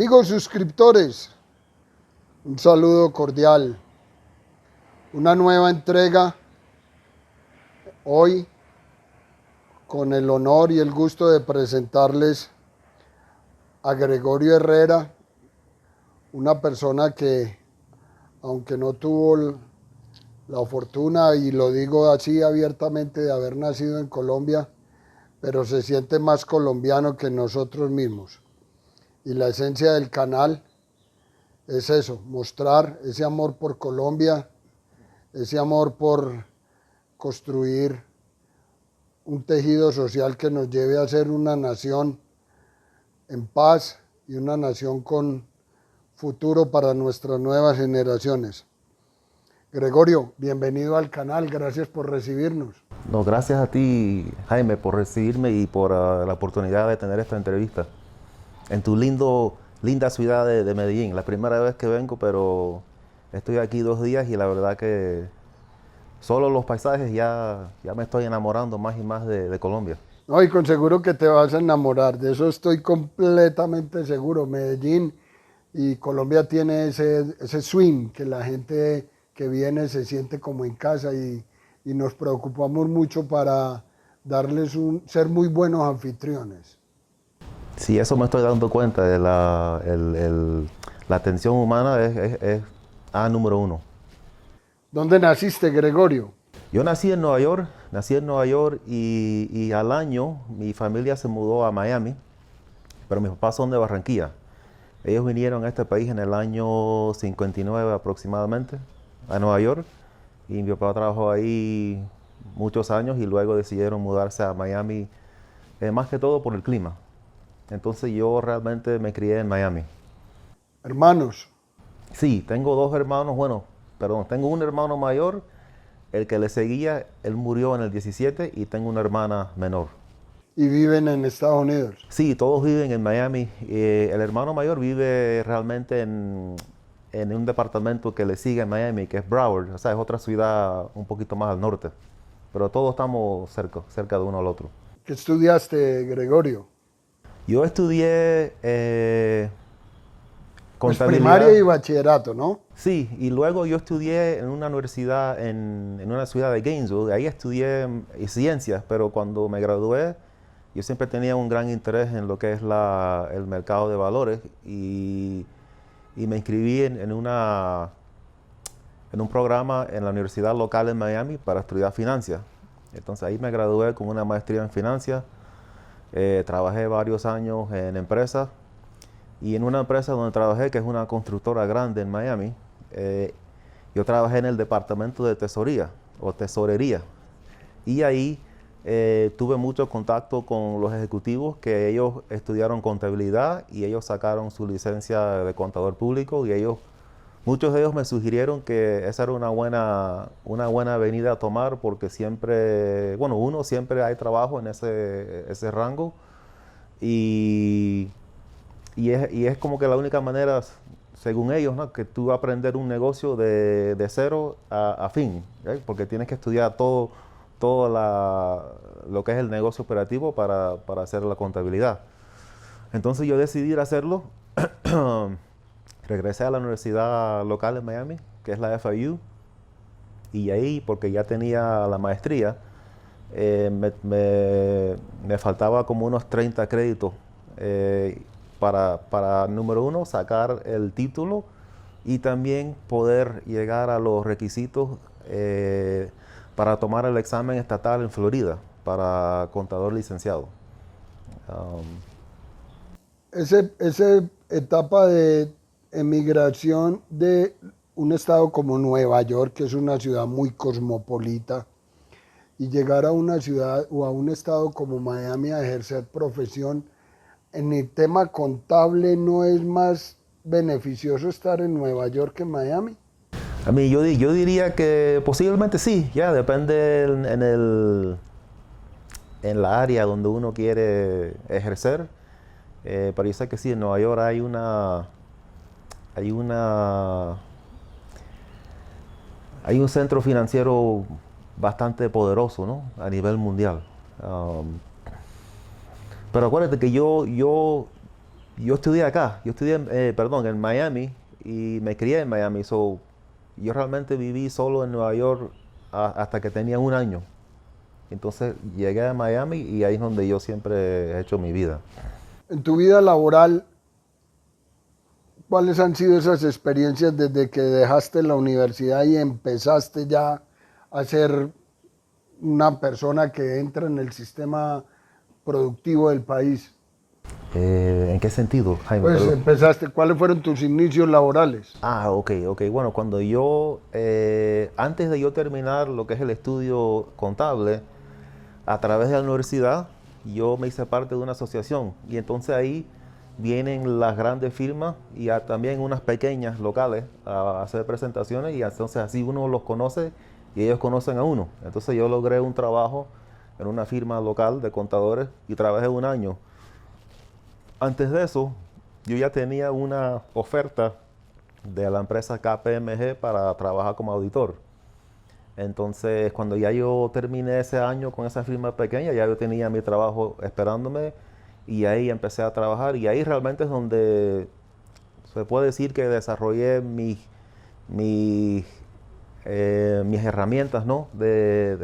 Amigos suscriptores, un saludo cordial. Una nueva entrega hoy con el honor y el gusto de presentarles a Gregorio Herrera, una persona que, aunque no tuvo la fortuna, y lo digo así abiertamente, de haber nacido en Colombia, pero se siente más colombiano que nosotros mismos. Y la esencia del canal es eso, mostrar ese amor por Colombia, ese amor por construir un tejido social que nos lleve a ser una nación en paz y una nación con futuro para nuestras nuevas generaciones. Gregorio, bienvenido al canal, gracias por recibirnos. No, gracias a ti, Jaime, por recibirme y por la oportunidad de tener esta entrevista en tu linda ciudad de Medellín. La primera vez que vengo, pero estoy aquí 2 días y la verdad que solo los paisajes ya me estoy enamorando más y más de Colombia. No, y con seguro que te vas a enamorar, de eso estoy completamente seguro. Medellín y Colombia tiene ese swing, que la gente que viene se siente como en casa, y nos preocupamos mucho para darles ser muy buenos anfitriones. Sí, eso me estoy dando cuenta, de la atención humana es número 1. ¿Dónde naciste, Gregorio? Yo nací en Nueva York y al año mi familia se mudó a Miami, pero mis papás son de Barranquilla. Ellos vinieron a este país en el año 59 aproximadamente, a Nueva York, y mi papá trabajó ahí muchos años y luego decidieron mudarse a Miami, más que todo por el clima. Entonces yo realmente me crié en Miami. Hermanos. Sí, tengo 2 hermanos, tengo un hermano mayor, el que le seguía, él murió en el 17, y tengo una hermana menor. ¿Y viven en Estados Unidos? Sí, todos viven en Miami. El hermano mayor vive realmente en un departamento que le sigue en Miami, que es Broward, o sea, es otra ciudad un poquito más al norte. Pero todos estamos cerca de uno al otro. ¿Qué estudiaste, Gregorio? Yo estudié Pues contabilidad. primaria y bachillerato, ¿no? Sí, y luego yo estudié en una universidad en una ciudad de Gainesville. Ahí estudié ciencias, pero cuando me gradué, yo siempre tenía un gran interés en lo que es el mercado de valores, y me inscribí en un programa en la universidad local en Miami para estudiar finanzas. Entonces ahí me gradué con una maestría en finanzas. Trabajé varios años en empresas, y en una empresa donde trabajé, que es una constructora grande en Miami, yo trabajé en el departamento de tesorería, y ahí tuve mucho contacto con los ejecutivos, que ellos estudiaron contabilidad y ellos sacaron su licencia de contador público, y muchos de ellos me sugirieron que esa era una buena avenida a tomar, porque siempre hay trabajo en ese rango, y es como que la única manera, según ellos, ¿no?, que tú aprender un negocio de cero a fin, ¿eh? Porque tienes que estudiar todo lo que es el negocio operativo para hacer la contabilidad. Entonces yo decidí ir a hacerlo. Regresé a la universidad local en Miami, que es la FIU, y ahí, porque ya tenía la maestría, me faltaba como unos 30 créditos para número 1, sacar el título, y también poder llegar a los requisitos para tomar el examen estatal en Florida para contador licenciado. Esa etapa de emigración de un estado como Nueva York, que es una ciudad muy cosmopolita, y llegar a una ciudad o a un estado como Miami a ejercer profesión, en el tema contable, ¿no es más beneficioso estar en Nueva York que en Miami? A mí yo diría que posiblemente sí, ya depende en la área donde uno quiere ejercer, pero yo sé que sí, en Nueva York hay un centro financiero bastante poderoso, ¿no?, a nivel mundial. Pero acuérdate que yo yo estudié acá, yo estudié, perdón, en Miami y me crié en Miami. So, yo realmente viví solo en Nueva York hasta que tenía 1 año. Entonces llegué a Miami y ahí es donde yo siempre he hecho mi vida. En tu vida laboral, ¿cuáles han sido esas experiencias desde que dejaste la universidad y empezaste ya a ser una persona que entra en el sistema productivo del país? ¿En qué sentido, Jaime? Pues Perdón. empezaste, ¿cuáles fueron tus inicios laborales? Ok, ok. Bueno, cuando yo, antes de yo terminar lo que es el estudio contable, a través de la universidad, yo me hice parte de una asociación y entonces ahí vienen las grandes firmas y también unas pequeñas locales a hacer presentaciones y entonces así uno los conoce y ellos conocen a uno. Entonces yo logré un trabajo en una firma local de contadores y trabajé 1 año. Antes de eso, yo ya tenía una oferta de la empresa KPMG para trabajar como auditor. Entonces, cuando ya yo terminé ese año con esa firma pequeña, ya yo tenía mi trabajo esperándome y ahí empecé a trabajar y ahí realmente es donde se puede decir que desarrollé mis mis herramientas, ¿no?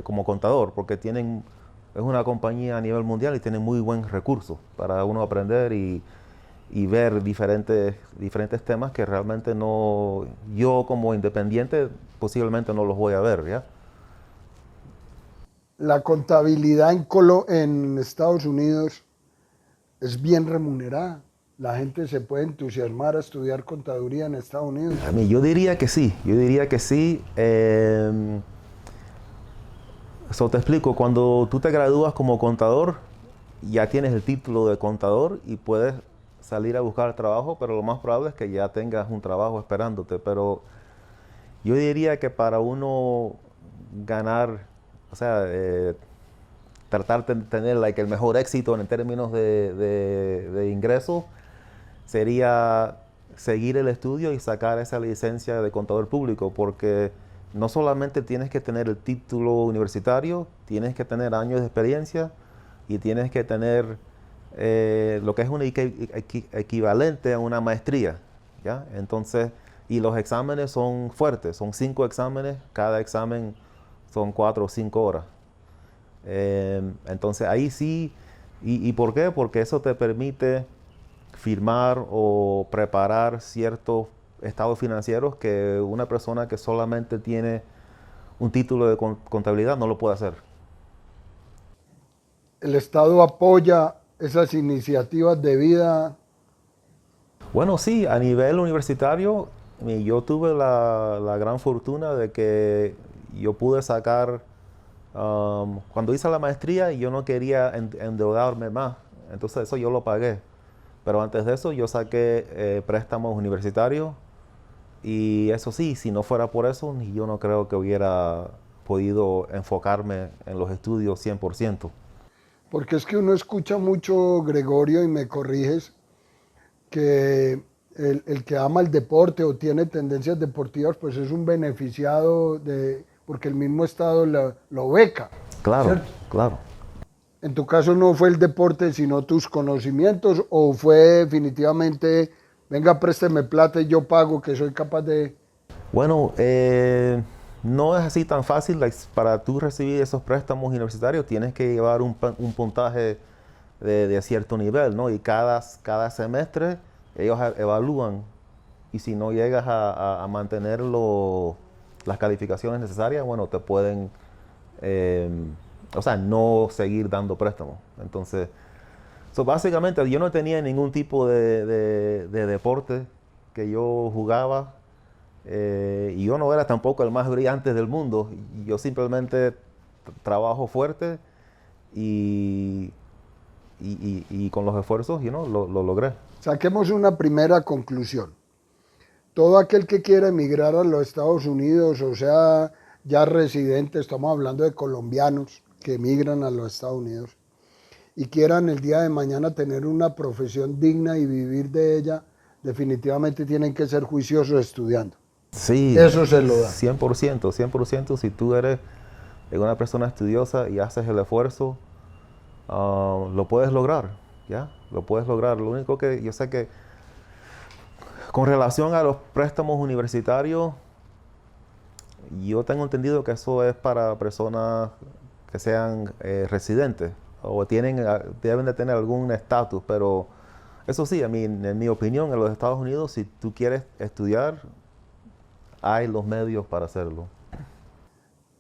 Como contador, porque es una compañía a nivel mundial y tienen muy buen recurso para uno aprender y ver diferentes temas que realmente no, yo como independiente posiblemente no los voy a ver, ¿ya? La contabilidad en Estados Unidos es bien remunerada. La gente se puede entusiasmar a estudiar contaduría en Estados Unidos. A mí yo diría que sí, yo diría que sí. Te explico, cuando tú te gradúas como contador, ya tienes el título de contador y puedes salir a buscar trabajo, pero lo más probable es que ya tengas un trabajo esperándote. Pero yo diría que para uno ganar, o sea, tratar de tener el mejor éxito en términos de ingresos, sería seguir el estudio y sacar esa licencia de contador público, porque no solamente tienes que tener el título universitario, tienes que tener años de experiencia y tienes que tener lo que es un equivalente a una maestría, ¿ya? Entonces, y los exámenes son fuertes, son 5 exámenes, cada examen son 4 o 5 horas. Entonces ahí sí, ¿y por qué? Porque eso te permite firmar o preparar ciertos estados financieros que una persona que solamente tiene un título de contabilidad no lo puede hacer. El Estado apoya esas iniciativas de vida. Bueno, sí, a nivel universitario, yo tuve la gran fortuna de que yo pude sacar, cuando hice la maestría, yo no quería endeudarme más, entonces eso yo lo pagué. Pero antes de eso yo saqué préstamos universitarios y eso sí, si no fuera por eso, yo no creo que hubiera podido enfocarme en los estudios 100%. Porque es que uno escucha mucho, Gregorio, y me corriges, que el que ama el deporte o tiene tendencias deportivas, pues es un beneficiado porque el mismo Estado lo beca. Claro, ¿cierto? claro. En tu caso no fue el deporte, sino tus conocimientos, o fue definitivamente, venga, présteme plata y yo pago, que soy capaz de... Bueno, no es así tan fácil. Para tú recibir esos préstamos universitarios tienes que llevar un puntaje de cierto nivel, ¿no? Y cada semestre ellos evalúan y si no llegas a mantener las calificaciones necesarias, bueno, te pueden, o sea, no seguir dando préstamos. Entonces, básicamente yo no tenía ningún tipo de deporte que yo jugaba. Y yo no era tampoco el más brillante del mundo. Yo simplemente trabajo fuerte y, y con los esfuerzos, lo logré. Saquemos una primera conclusión. Todo aquel que quiera emigrar a los Estados Unidos, o sea, ya residente, estamos hablando de colombianos que emigran a los Estados Unidos y quieran el día de mañana tener una profesión digna y vivir de ella, definitivamente tienen que ser juiciosos estudiando. Sí, Eso se lo da. 100%, 100%. Si tú eres una persona estudiosa y haces el esfuerzo, lo puedes lograr. ya, lo puedes lograr. Lo único que yo sé que con relación a los préstamos universitarios, yo tengo entendido que eso es para personas que sean residentes o deben de tener algún estatus, pero eso sí, en mi opinión, en los Estados Unidos, si tú quieres estudiar, hay los medios para hacerlo.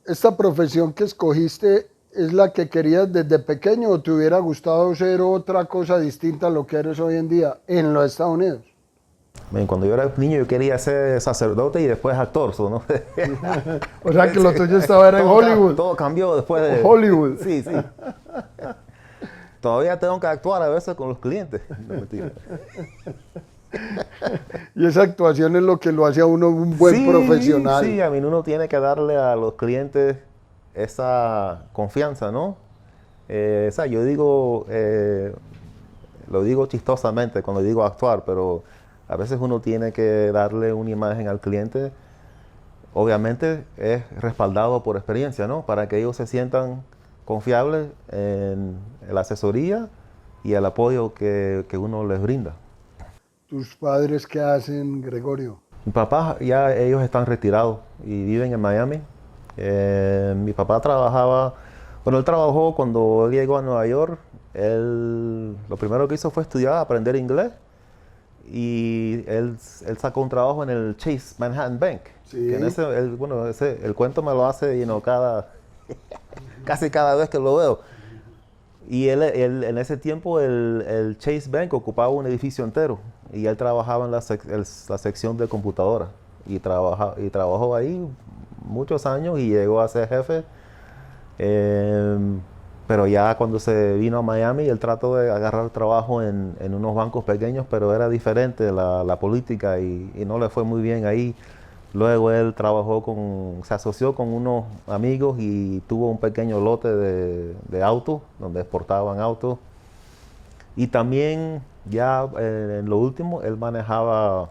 ¿Esta profesión que escogiste es la que querías desde pequeño o te hubiera gustado ser otra cosa distinta a lo que eres hoy en día en los Estados Unidos? Cuando yo era niño yo quería ser sacerdote y después actor, ¿no? O sea que lo tuyo estaba en Hollywood. Todo cambió después de Hollywood. Sí, sí. Todavía tengo que actuar a veces con los clientes. No, mentira. Y esa actuación es lo que lo hace a uno un buen profesional. Sí, uno tiene que darle a los clientes esa confianza, ¿no? O sea, yo digo, lo digo chistosamente cuando digo actuar, pero a veces uno tiene que darle una imagen al cliente. Obviamente es respaldado por experiencia, ¿no? Para que ellos se sientan confiables en la asesoría y el apoyo que uno les brinda. ¿Tus padres qué hacen, Gregorio? Mi papá, ya ellos están retirados y viven en Miami. Mi papá él trabajó cuando él llegó a Nueva York. Lo primero que hizo fue estudiar, aprender inglés. Y él sacó un trabajo en el Chase Manhattan Bank. Sí. Que el cuento me lo hace casi cada vez que lo veo. Y él en ese tiempo el Chase Bank ocupaba un edificio entero y él trabajaba en la sección de computadora y trabajó ahí muchos años y llegó a ser jefe. Pero ya cuando se vino a Miami, él trató de agarrar trabajo en unos bancos pequeños, pero era diferente la política y no le fue muy bien ahí. Luego él se asoció con unos amigos y tuvo un pequeño lote de autos, donde exportaban autos. Y también ya en lo último, él manejaba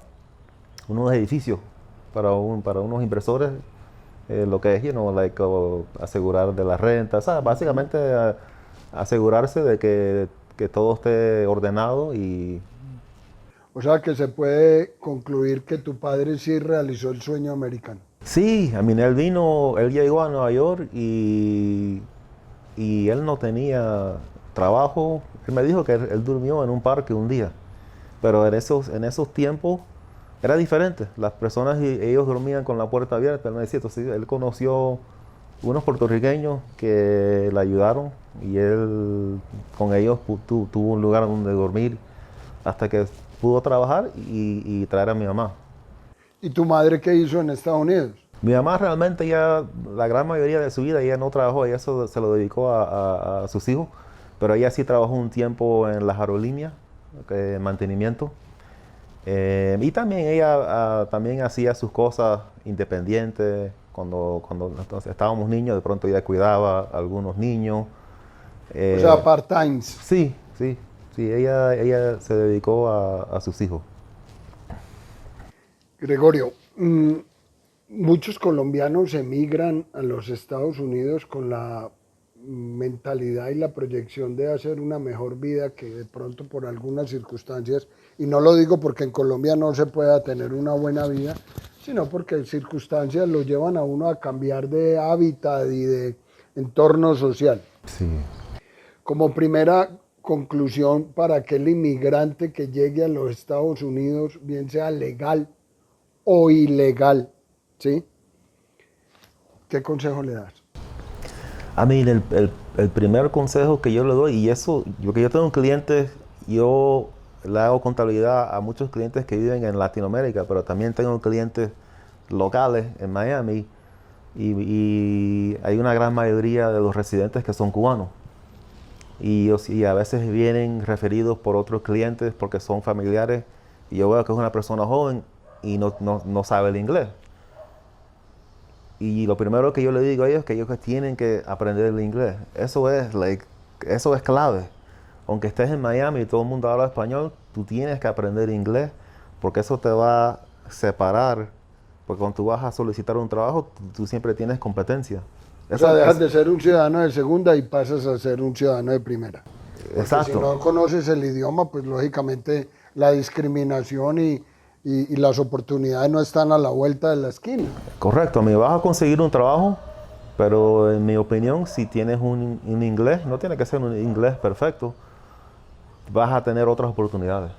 unos edificios para unos inversores, lo que es, asegurar de la renta, o sea, básicamente asegurarse de que todo esté ordenado y... O sea que se puede concluir que tu padre sí realizó el sueño americano. Sí, él llegó a Nueva York y él no tenía trabajo. Él me dijo que él durmió en un parque un día, pero en esos tiempos era diferente. Las personas, ellos dormían con la puerta abierta. Él me decía, entonces él conoció unos puertorriqueños que le ayudaron y él con ellos tuvo un lugar donde dormir hasta que pudo trabajar y traer a mi mamá. ¿Y tu madre qué hizo en Estados Unidos? Mi mamá realmente ya, la gran mayoría de su vida, ella no trabajó, ella se lo dedicó a sus hijos, pero ella sí trabajó un tiempo en las aerolíneas, mantenimiento. Y también ella también hacía sus cosas independientes. Cuando estábamos niños, de pronto ella cuidaba a algunos niños. O sea, part-times. Sí, ella se dedicó a sus hijos. Gregorio, muchos colombianos emigran a los Estados Unidos con la mentalidad y la proyección de hacer una mejor vida que de pronto por algunas circunstancias, y no lo digo porque en Colombia no se pueda tener una buena vida, sino porque circunstancias lo llevan a uno a cambiar de hábitat y de entorno social. Sí. Como primera conclusión para aquel inmigrante que llegue a los Estados Unidos, bien sea legal o ilegal, ¿sí? ¿Qué consejo le das? El primer consejo que yo le doy, y eso, porque yo tengo clientes, yo le hago contabilidad a muchos clientes que viven en Latinoamérica, pero también tengo clientes locales en Miami y hay una gran mayoría de los residentes que son cubanos. Y a veces vienen referidos por otros clientes porque son familiares y yo veo que es una persona joven y no sabe el inglés. Y lo primero que yo le digo a ellos es que ellos tienen que aprender el inglés. Eso es clave. Aunque estés en Miami y todo el mundo habla español, tú tienes que aprender inglés porque eso te va a separar. Porque cuando tú vas a solicitar un trabajo, tú siempre tienes competencia. O sea, dejas de ser un ciudadano de segunda y pasas a ser un ciudadano de primera. Porque Exacto. si no conoces el idioma, pues lógicamente la discriminación y las oportunidades no están a la vuelta de la esquina. Correcto, me vas a conseguir un trabajo, pero en mi opinión, si tienes un inglés, no tiene que ser un inglés perfecto, vas a tener otras oportunidades.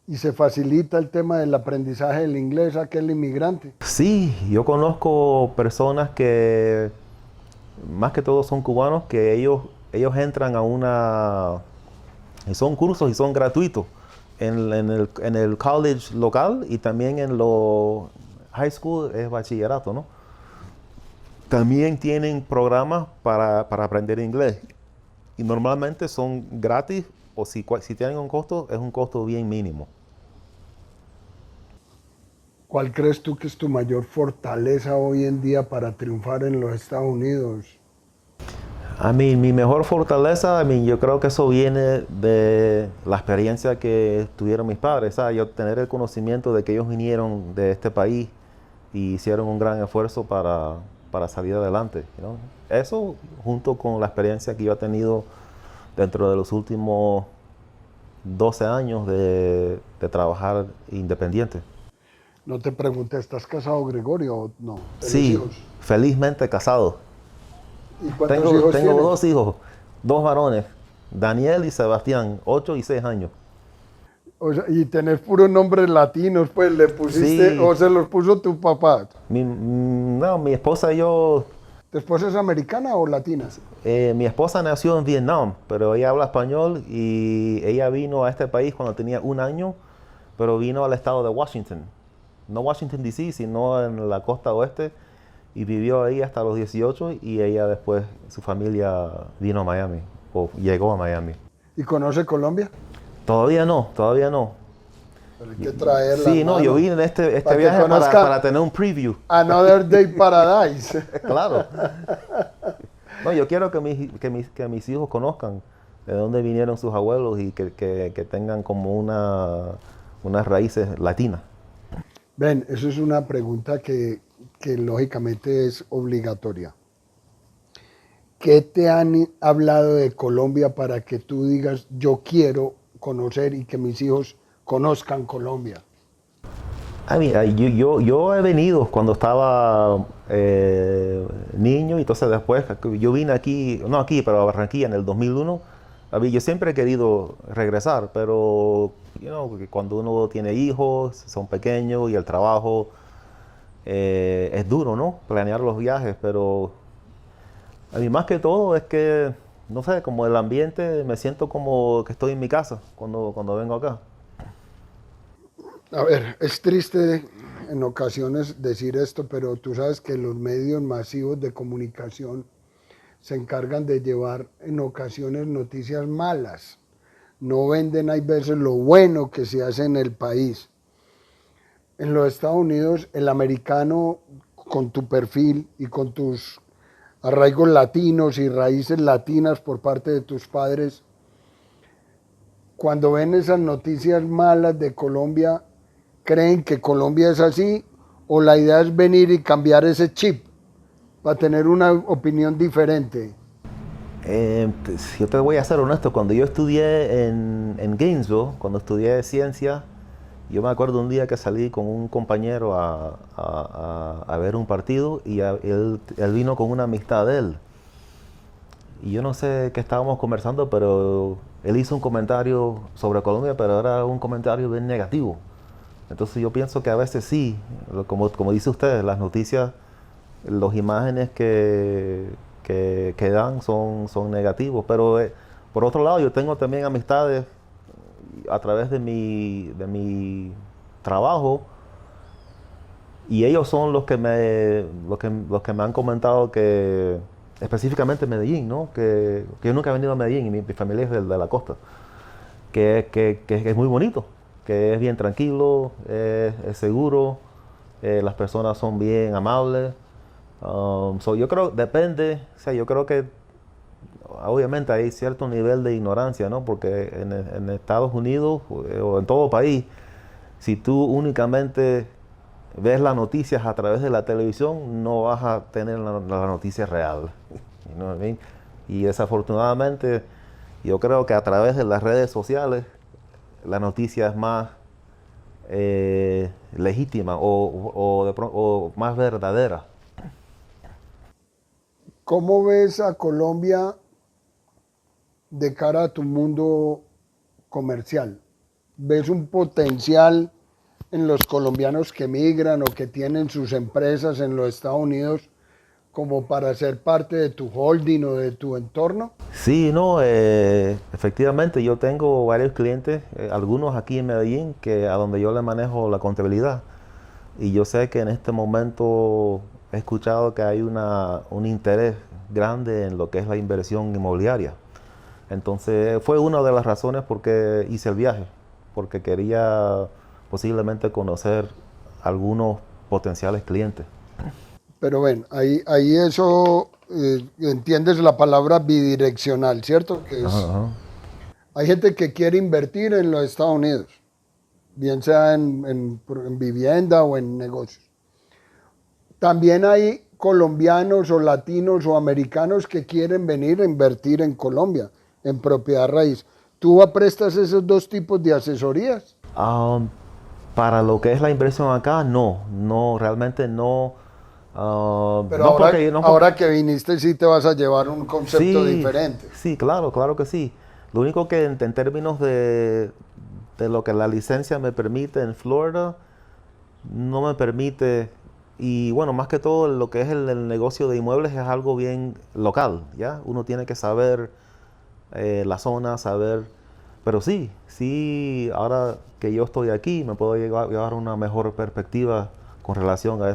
Y se facilita el tema del aprendizaje del inglés a aquel inmigrante. Sí, yo conozco personas que, más que todo son cubanos, que ellos entran a una, y son cursos y son gratuitos en el college local y también en los high school es bachillerato, ¿no? También tienen programas para aprender inglés y normalmente son gratis o si tienen un costo, es un costo bien mínimo. ¿Cuál crees tú que es tu mayor fortaleza hoy en día para triunfar en los Estados Unidos? Mi mejor fortaleza, yo creo que eso viene de la experiencia que tuvieron mis padres, ¿sabes? Yo tener el conocimiento de que ellos vinieron de este país y hicieron un gran esfuerzo para salir adelante, ¿no? Eso junto con la experiencia que yo he tenido dentro de los últimos 12 años de trabajar independiente. No te pregunté, ¿estás casado, Gregorio, o no? ¿Tienes Sí, hijos? felizmente casado. ¿Y cuántos Tengo hijos tienes? 2 hijos, 2 varones, Daniel y Sebastián, 8 y 6 años. O sea, y tenés puros nombres latinos, pues le pusiste, Sí. o se los puso tu papá. No, mi esposa y yo, ¿Tu esposa es americana o latina? mi esposa nació en Vietnam, pero ella habla español y ella vino a este país cuando tenía 1 año, pero vino al estado de Washington. No Washington DC, sino en la costa oeste y vivió ahí hasta los 18 y ella después, su familia vino a Miami o llegó a Miami. ¿Y conoce Colombia? Todavía no, todavía no. Pero hay que traerla. Sí, no, yo hermano. vine en este Para que viaje conozca- para tener un preview. Another Day Paradise. Claro. No, yo quiero que mis hijos conozcan de dónde vinieron sus abuelos y que tengan como unas raíces latinas. Ven, eso es una pregunta que lógicamente es obligatoria. ¿Qué te han hablado de Colombia para que tú digas, yo quiero conocer y que mis hijos conozcan Colombia? Mira, yo he venido cuando estaba niño y entonces después yo vine aquí, no aquí, pero a Barranquilla en el 2001. Yo siempre he querido regresar, pero cuando uno tiene hijos, son pequeños y el trabajo es duro, ¿no? Planear los viajes, pero a mí más que todo es que, no sé, como el ambiente, me siento como que estoy en mi casa cuando vengo acá. A ver, es triste en ocasiones decir esto, pero tú sabes que los medios masivos de comunicación se encargan de llevar en ocasiones noticias malas. No venden, hay veces, lo bueno que se hace en el país. En los Estados Unidos, el americano con tu perfil y con tus arraigos latinos y raíces latinas por parte de tus padres, cuando ven esas noticias malas de Colombia, creen que Colombia es así, o la idea es venir y cambiar ese chip para tener una opinión diferente. Yo te voy a ser honesto, cuando yo estudié en Gainesville, cuando estudié ciencia, yo me acuerdo un día que salí con un compañero a ver un partido y él vino con una amistad de él. Y yo no sé qué estábamos conversando, pero él hizo un comentario sobre Colombia, pero era un comentario bien negativo. Entonces yo pienso que a veces sí, como dice usted, las noticias, las imágenes que dan son negativos. Pero por otro lado, yo tengo también amistades a través de mi trabajo y ellos son los que me han comentado que, específicamente Medellín, ¿no? Que yo nunca he venido a Medellín y mi familia es de la costa, que es muy bonito, que es bien tranquilo, es seguro, las personas son bien amables. Yo creo, depende, o sea, yo creo que obviamente hay cierto nivel de ignorancia, ¿no? Porque en Estados Unidos o en todo país, si tú únicamente ves las noticias a través de la televisión, no vas a tener la noticia real. You know what I mean? Y desafortunadamente Yo creo que a través de las redes sociales la noticia es más legítima o más verdadera. ¿Cómo ves a Colombia de cara a tu mundo comercial? ¿Ves un potencial en los colombianos que migran o que tienen sus empresas en los Estados Unidos como para ser parte de tu holding o de tu entorno? Sí, no, efectivamente yo tengo varios clientes, algunos aquí en Medellín, a donde yo le manejo la contabilidad. Y yo sé que en este momento he escuchado que hay un interés grande en lo que es la inversión inmobiliaria. Entonces fue una de las razones por qué hice el viaje, porque quería posiblemente conocer algunos potenciales clientes. Pero bueno, ahí eso, entiendes la palabra bidireccional, ¿cierto? Que Ajá, es, ajá. hay gente que quiere invertir en los Estados Unidos, bien sea en vivienda o en negocios. También hay colombianos o latinos o americanos que quieren venir a invertir en Colombia, en propiedad raíz. ¿Tú prestas esos dos tipos de asesorías? Ah, para lo que es la inversión acá, no, realmente no. Pero No ahora, porque, no porque, ahora que viniste sí te vas a llevar un concepto sí, diferente. sí, claro, claro que sí. Lo único que en términos de lo que la licencia me permite en Florida, no me permite, y bueno, más que todo lo que es el negocio de inmuebles es algo bien local, ¿ya? Uno tiene que saber la zona, saber, pero sí, sí, ahora que yo estoy aquí, me puedo llevar una mejor perspectiva con relación a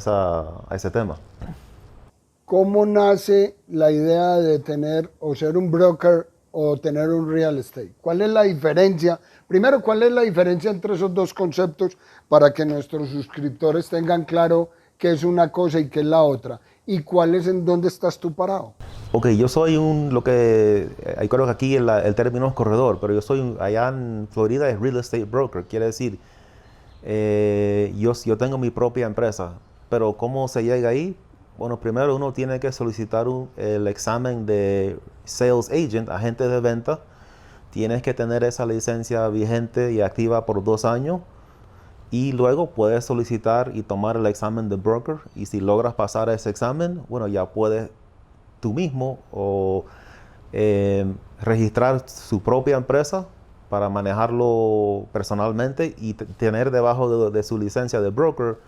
ese tema. ¿Cómo nace la idea de tener o ser un broker o tener un real estate? ¿Cuál es la diferencia? Primero, ¿cuál es la diferencia entre esos dos conceptos para que nuestros suscriptores tengan claro qué es una cosa y qué es la otra? ¿Y cuál es en dónde estás tú parado? Ok, yo soy ahí creo que aquí el término es corredor, pero allá en Florida es real estate broker, quiere decir, yo tengo mi propia empresa, pero ¿cómo se llega ahí? Bueno, primero uno tiene que solicitar el examen de sales agent, agente de venta. Tienes que tener esa licencia vigente y activa por 2 años y luego puedes solicitar y tomar el examen de broker y si logras pasar ese examen, bueno, ya puedes tú mismo o registrar su propia empresa para manejarlo personalmente y tener debajo de su licencia de broker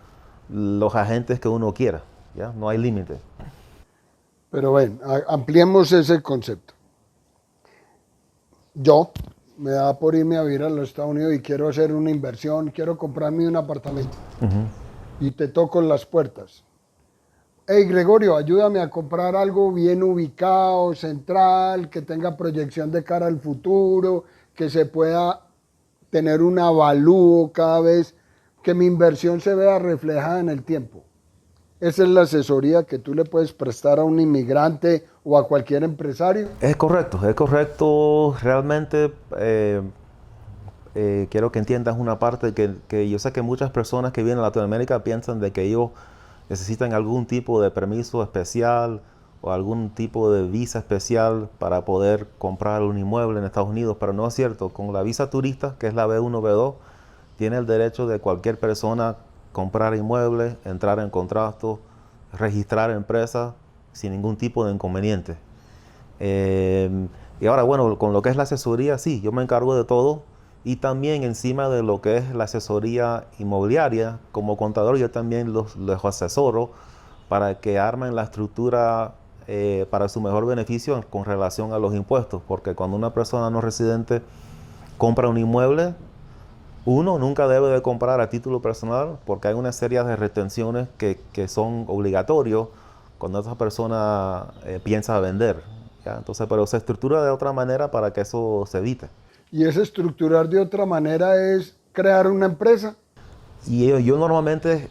los agentes que uno quiera, ¿ya? No hay límite. Pero ven, ampliemos ese concepto. Yo me da por irme a vivir a los Estados Unidos y quiero hacer una inversión, quiero comprarme un apartamento y te toco las puertas. Hey Gregorio, ayúdame a comprar algo bien ubicado, central, que tenga proyección de cara al futuro, que se pueda tener un avalúo cada vez, que mi inversión se vea reflejada en el tiempo. Esa es la asesoría que tú le puedes prestar a un inmigrante o a cualquier empresario. Es correcto, es correcto. Realmente quiero que entiendas una parte que yo sé que muchas personas que vienen a Latinoamérica piensan de que ellos necesitan algún tipo de permiso especial o algún tipo de visa especial para poder comprar un inmueble en Estados Unidos, pero no es cierto. Con la visa turista, que es la B1, B2, tiene el derecho de cualquier persona comprar inmuebles, entrar en contratos, registrar empresas sin ningún tipo de inconveniente. Eh, y ahora, bueno, con lo que es la asesoría, sí, yo me encargo de todo. Y también encima de lo que es la asesoría inmobiliaria, como contador yo también los asesoro para que armen la estructura para su mejor beneficio con relación a los impuestos. Porque cuando una persona no residente compra un inmueble, uno nunca debe de comprar a título personal porque hay una serie de retenciones que son obligatorios cuando esa persona piensa vender, ¿ya? Entonces, pero se estructura de otra manera para que eso se evite. Y ese estructurar de otra manera es crear una empresa. Y yo normalmente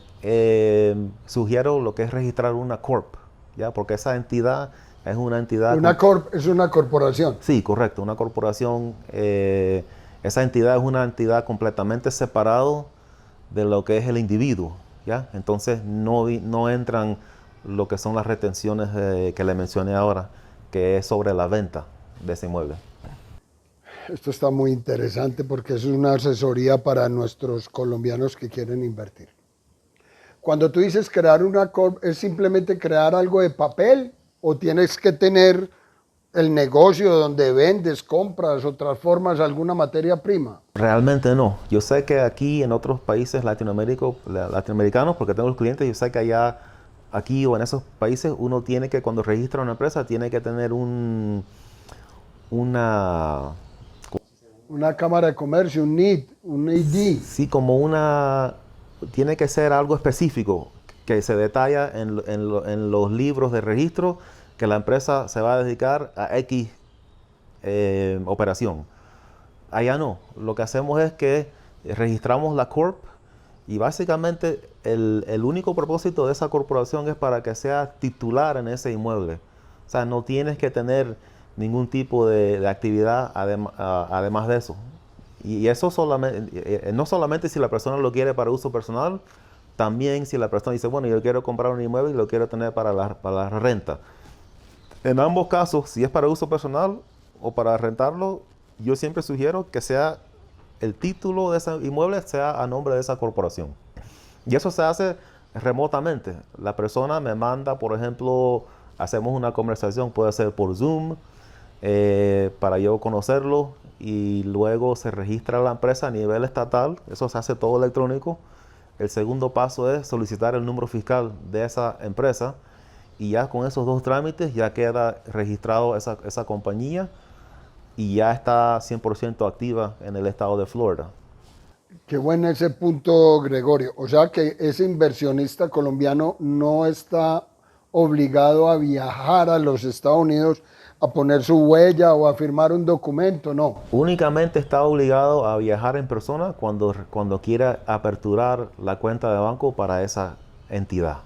sugiero lo que es registrar una corp, ¿ya? Porque esa entidad es una entidad... Una corp es una corporación. Sí, correcto, una corporación. Esa entidad es una entidad completamente separada de lo que es el individuo, ¿ya? Entonces no entran lo que son las retenciones que le mencioné ahora, que es sobre la venta de ese inmueble. Esto está muy interesante porque es una asesoría para nuestros colombianos que quieren invertir. Cuando tú dices crear una corp, ¿es simplemente crear algo de papel o tienes que tener el negocio donde vendes, compras o transformas alguna materia prima? Realmente no. Yo sé que aquí en otros países latinoamericanos, porque tengo los clientes, yo sé que allá, aquí o en esos países, uno tiene que, cuando registra una empresa, tiene que tener una, Una cámara de comercio, un NID, un ID. sí, tiene que ser algo específico que se detalla en los libros de registro que la empresa se va a dedicar a X operación. Allá no. Lo que hacemos es que registramos la corp y básicamente el único propósito de esa corporación es para que sea titular en ese inmueble. O sea, no tienes que tener ningún tipo de actividad además de eso. Y eso solamente, no solamente si la persona lo quiere para uso personal, también si la persona dice, bueno, yo quiero comprar un inmueble y lo quiero tener para la renta. En ambos casos, si es para uso personal o para rentarlo, yo siempre sugiero que sea el título de ese inmueble sea a nombre de esa corporación. Y eso se hace remotamente. La persona me manda, por ejemplo, hacemos una conversación, puede ser por Zoom, para yo conocerlo, y luego se registra la empresa a nivel estatal. Eso se hace todo electrónico. El segundo paso es solicitar el número fiscal de esa empresa, y ya con esos dos trámites ya queda registrado esa compañía y ya está 100% activa en el estado de Florida. Qué bueno ese punto, Gregorio. O sea que ese inversionista colombiano no está obligado a viajar a los Estados Unidos a poner su huella o a firmar un documento, no. Únicamente está obligado a viajar en persona cuando quiera aperturar la cuenta de banco para esa entidad.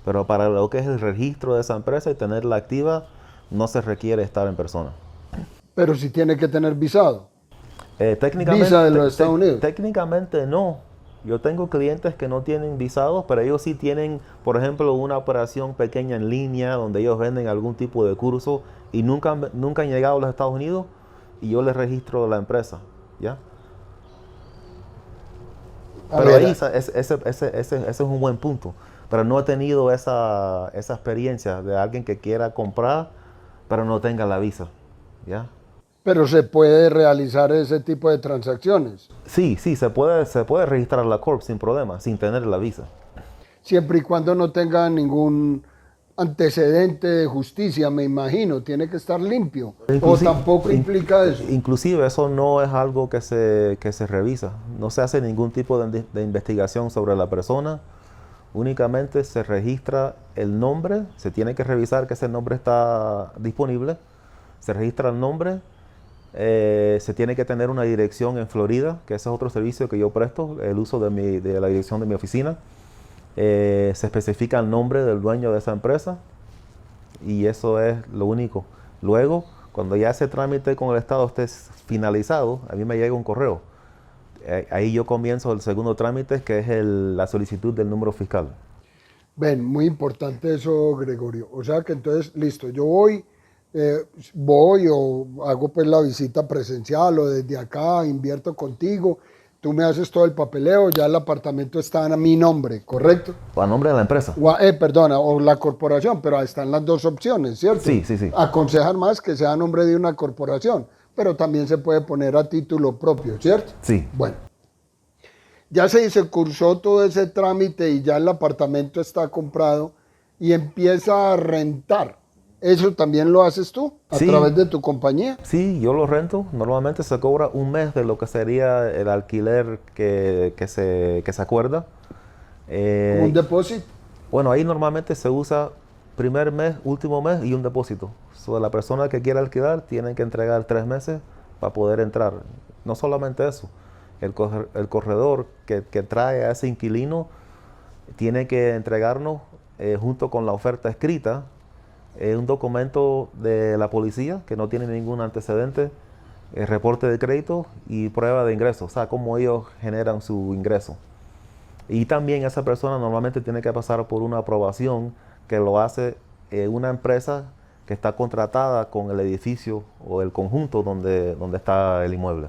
Pero para lo que es el registro de esa empresa y tenerla activa, no se requiere estar en persona. Pero sí tiene que tener visado. Técnicamente, Visa de los Estados Unidos. técnicamente no. Yo tengo clientes que no tienen visados, pero ellos sí tienen, por ejemplo, una operación pequeña en línea donde ellos venden algún tipo de curso y nunca han llegado a los Estados Unidos, y yo les registro la empresa, ¿ya? A Pero ver, ahí ese es un buen punto. Pero no he tenido esa experiencia de alguien que quiera comprar, pero no tenga la visa, ¿ya? pero se puede realizar ese tipo de transacciones, Sí, sí, se puede registrar la Corp sin problema, sin tener la visa. siempre y cuando no tenga ningún antecedente de justicia, me imagino, tiene que estar limpio. O tampoco implica eso. Inclusive eso no es algo que se revisa. No se hace ningún tipo de investigación sobre la persona. Únicamente se registra el nombre. Se tiene que revisar que ese nombre está disponible. Se registra el nombre. Se tiene que tener una dirección en Florida, que ese es otro servicio que yo presto, el uso de la dirección de mi oficina. Se especifica el nombre del dueño de esa empresa y eso es lo único. Luego, cuando ya ese trámite con el Estado esté finalizado, a mí me llega un correo. Ahí yo comienzo el segundo trámite, que es la solicitud del número fiscal. Ven, muy importante eso, Gregorio. O sea que entonces, listo, yo voy o hago pues la visita presencial o desde acá invierto contigo, tú me haces todo el papeleo, ya el apartamento está a mi nombre, ¿correcto? O a nombre de la empresa. Perdona, o la corporación, pero ahí están las dos opciones, ¿cierto? Sí, sí, sí. Aconsejan más que sea a nombre de una corporación, pero también se puede poner a título propio, ¿cierto? Sí. Bueno, ya se cursó todo ese trámite y ya el apartamento está comprado y empieza a rentar. ¿Eso también lo haces tú a Sí. través de tu compañía? Sí, yo lo rento. Normalmente se cobra un mes de lo que sería el alquiler que se acuerda. ¿Como un depósito? Bueno, ahí normalmente se usa primer mes, último mes y un depósito. So, la persona que quiera alquilar tiene que entregar 3 meses para poder entrar. No solamente eso, el corredor que trae a ese inquilino tiene que entregarnos, junto con la oferta escrita, un documento de la policía que no tiene ningún antecedente, reporte de crédito y prueba de ingreso, o sea, cómo ellos generan su ingreso. Y también esa persona normalmente tiene que pasar por una aprobación que lo hace una empresa que está contratada con el edificio o el conjunto donde está el inmueble.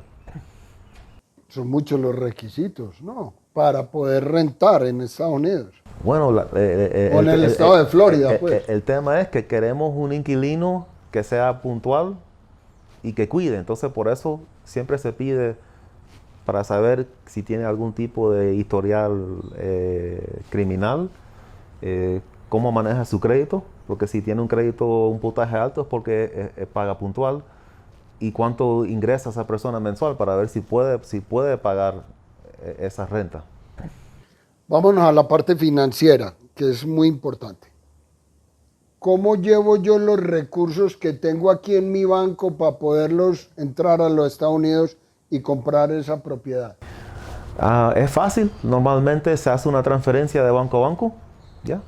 Son muchos los requisitos, ¿no? Para poder rentar en Estados Unidos. Bueno, O en el estado de Florida, pues. El tema es que queremos un inquilino que sea puntual y que cuide. Entonces, por eso siempre se pide para saber si tiene algún tipo de historial criminal, cómo maneja su crédito, porque si tiene un crédito, un puntaje alto es porque paga puntual, y cuánto ingresa esa persona mensual para ver si puede pagar esa renta. Vámonos a la parte financiera, que es muy importante. ¿Cómo llevo yo los recursos que tengo aquí en mi banco para poderlos entrar a los Estados Unidos y comprar esa propiedad? Es fácil, normalmente se hace una transferencia de banco a banco, ¿ya?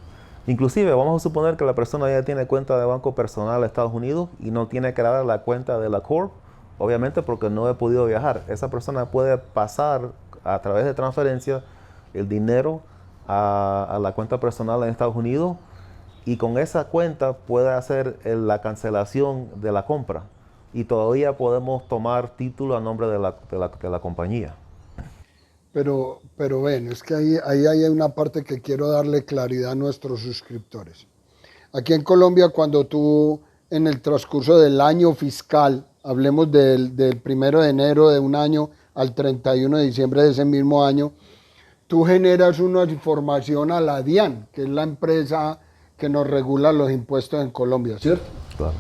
Inclusive vamos a suponer que la persona ya tiene cuenta de banco personal de Estados Unidos y no tiene que dar la cuenta de la Corp, obviamente porque no he podido viajar. Esa persona puede pasar a través de transferencia el dinero a la cuenta personal en Estados Unidos, y con esa cuenta puede hacer la cancelación de la compra y todavía podemos tomar título a nombre de la compañía. Pero ven, es que ahí hay una parte que quiero darle claridad a nuestros suscriptores. Aquí en Colombia, cuando tú en el transcurso del año fiscal, hablemos del 1 de enero de un año al 31 de diciembre de ese mismo año, tú generas una información a la DIAN, que es la empresa que nos regula los impuestos en Colombia, ¿cierto? Claro.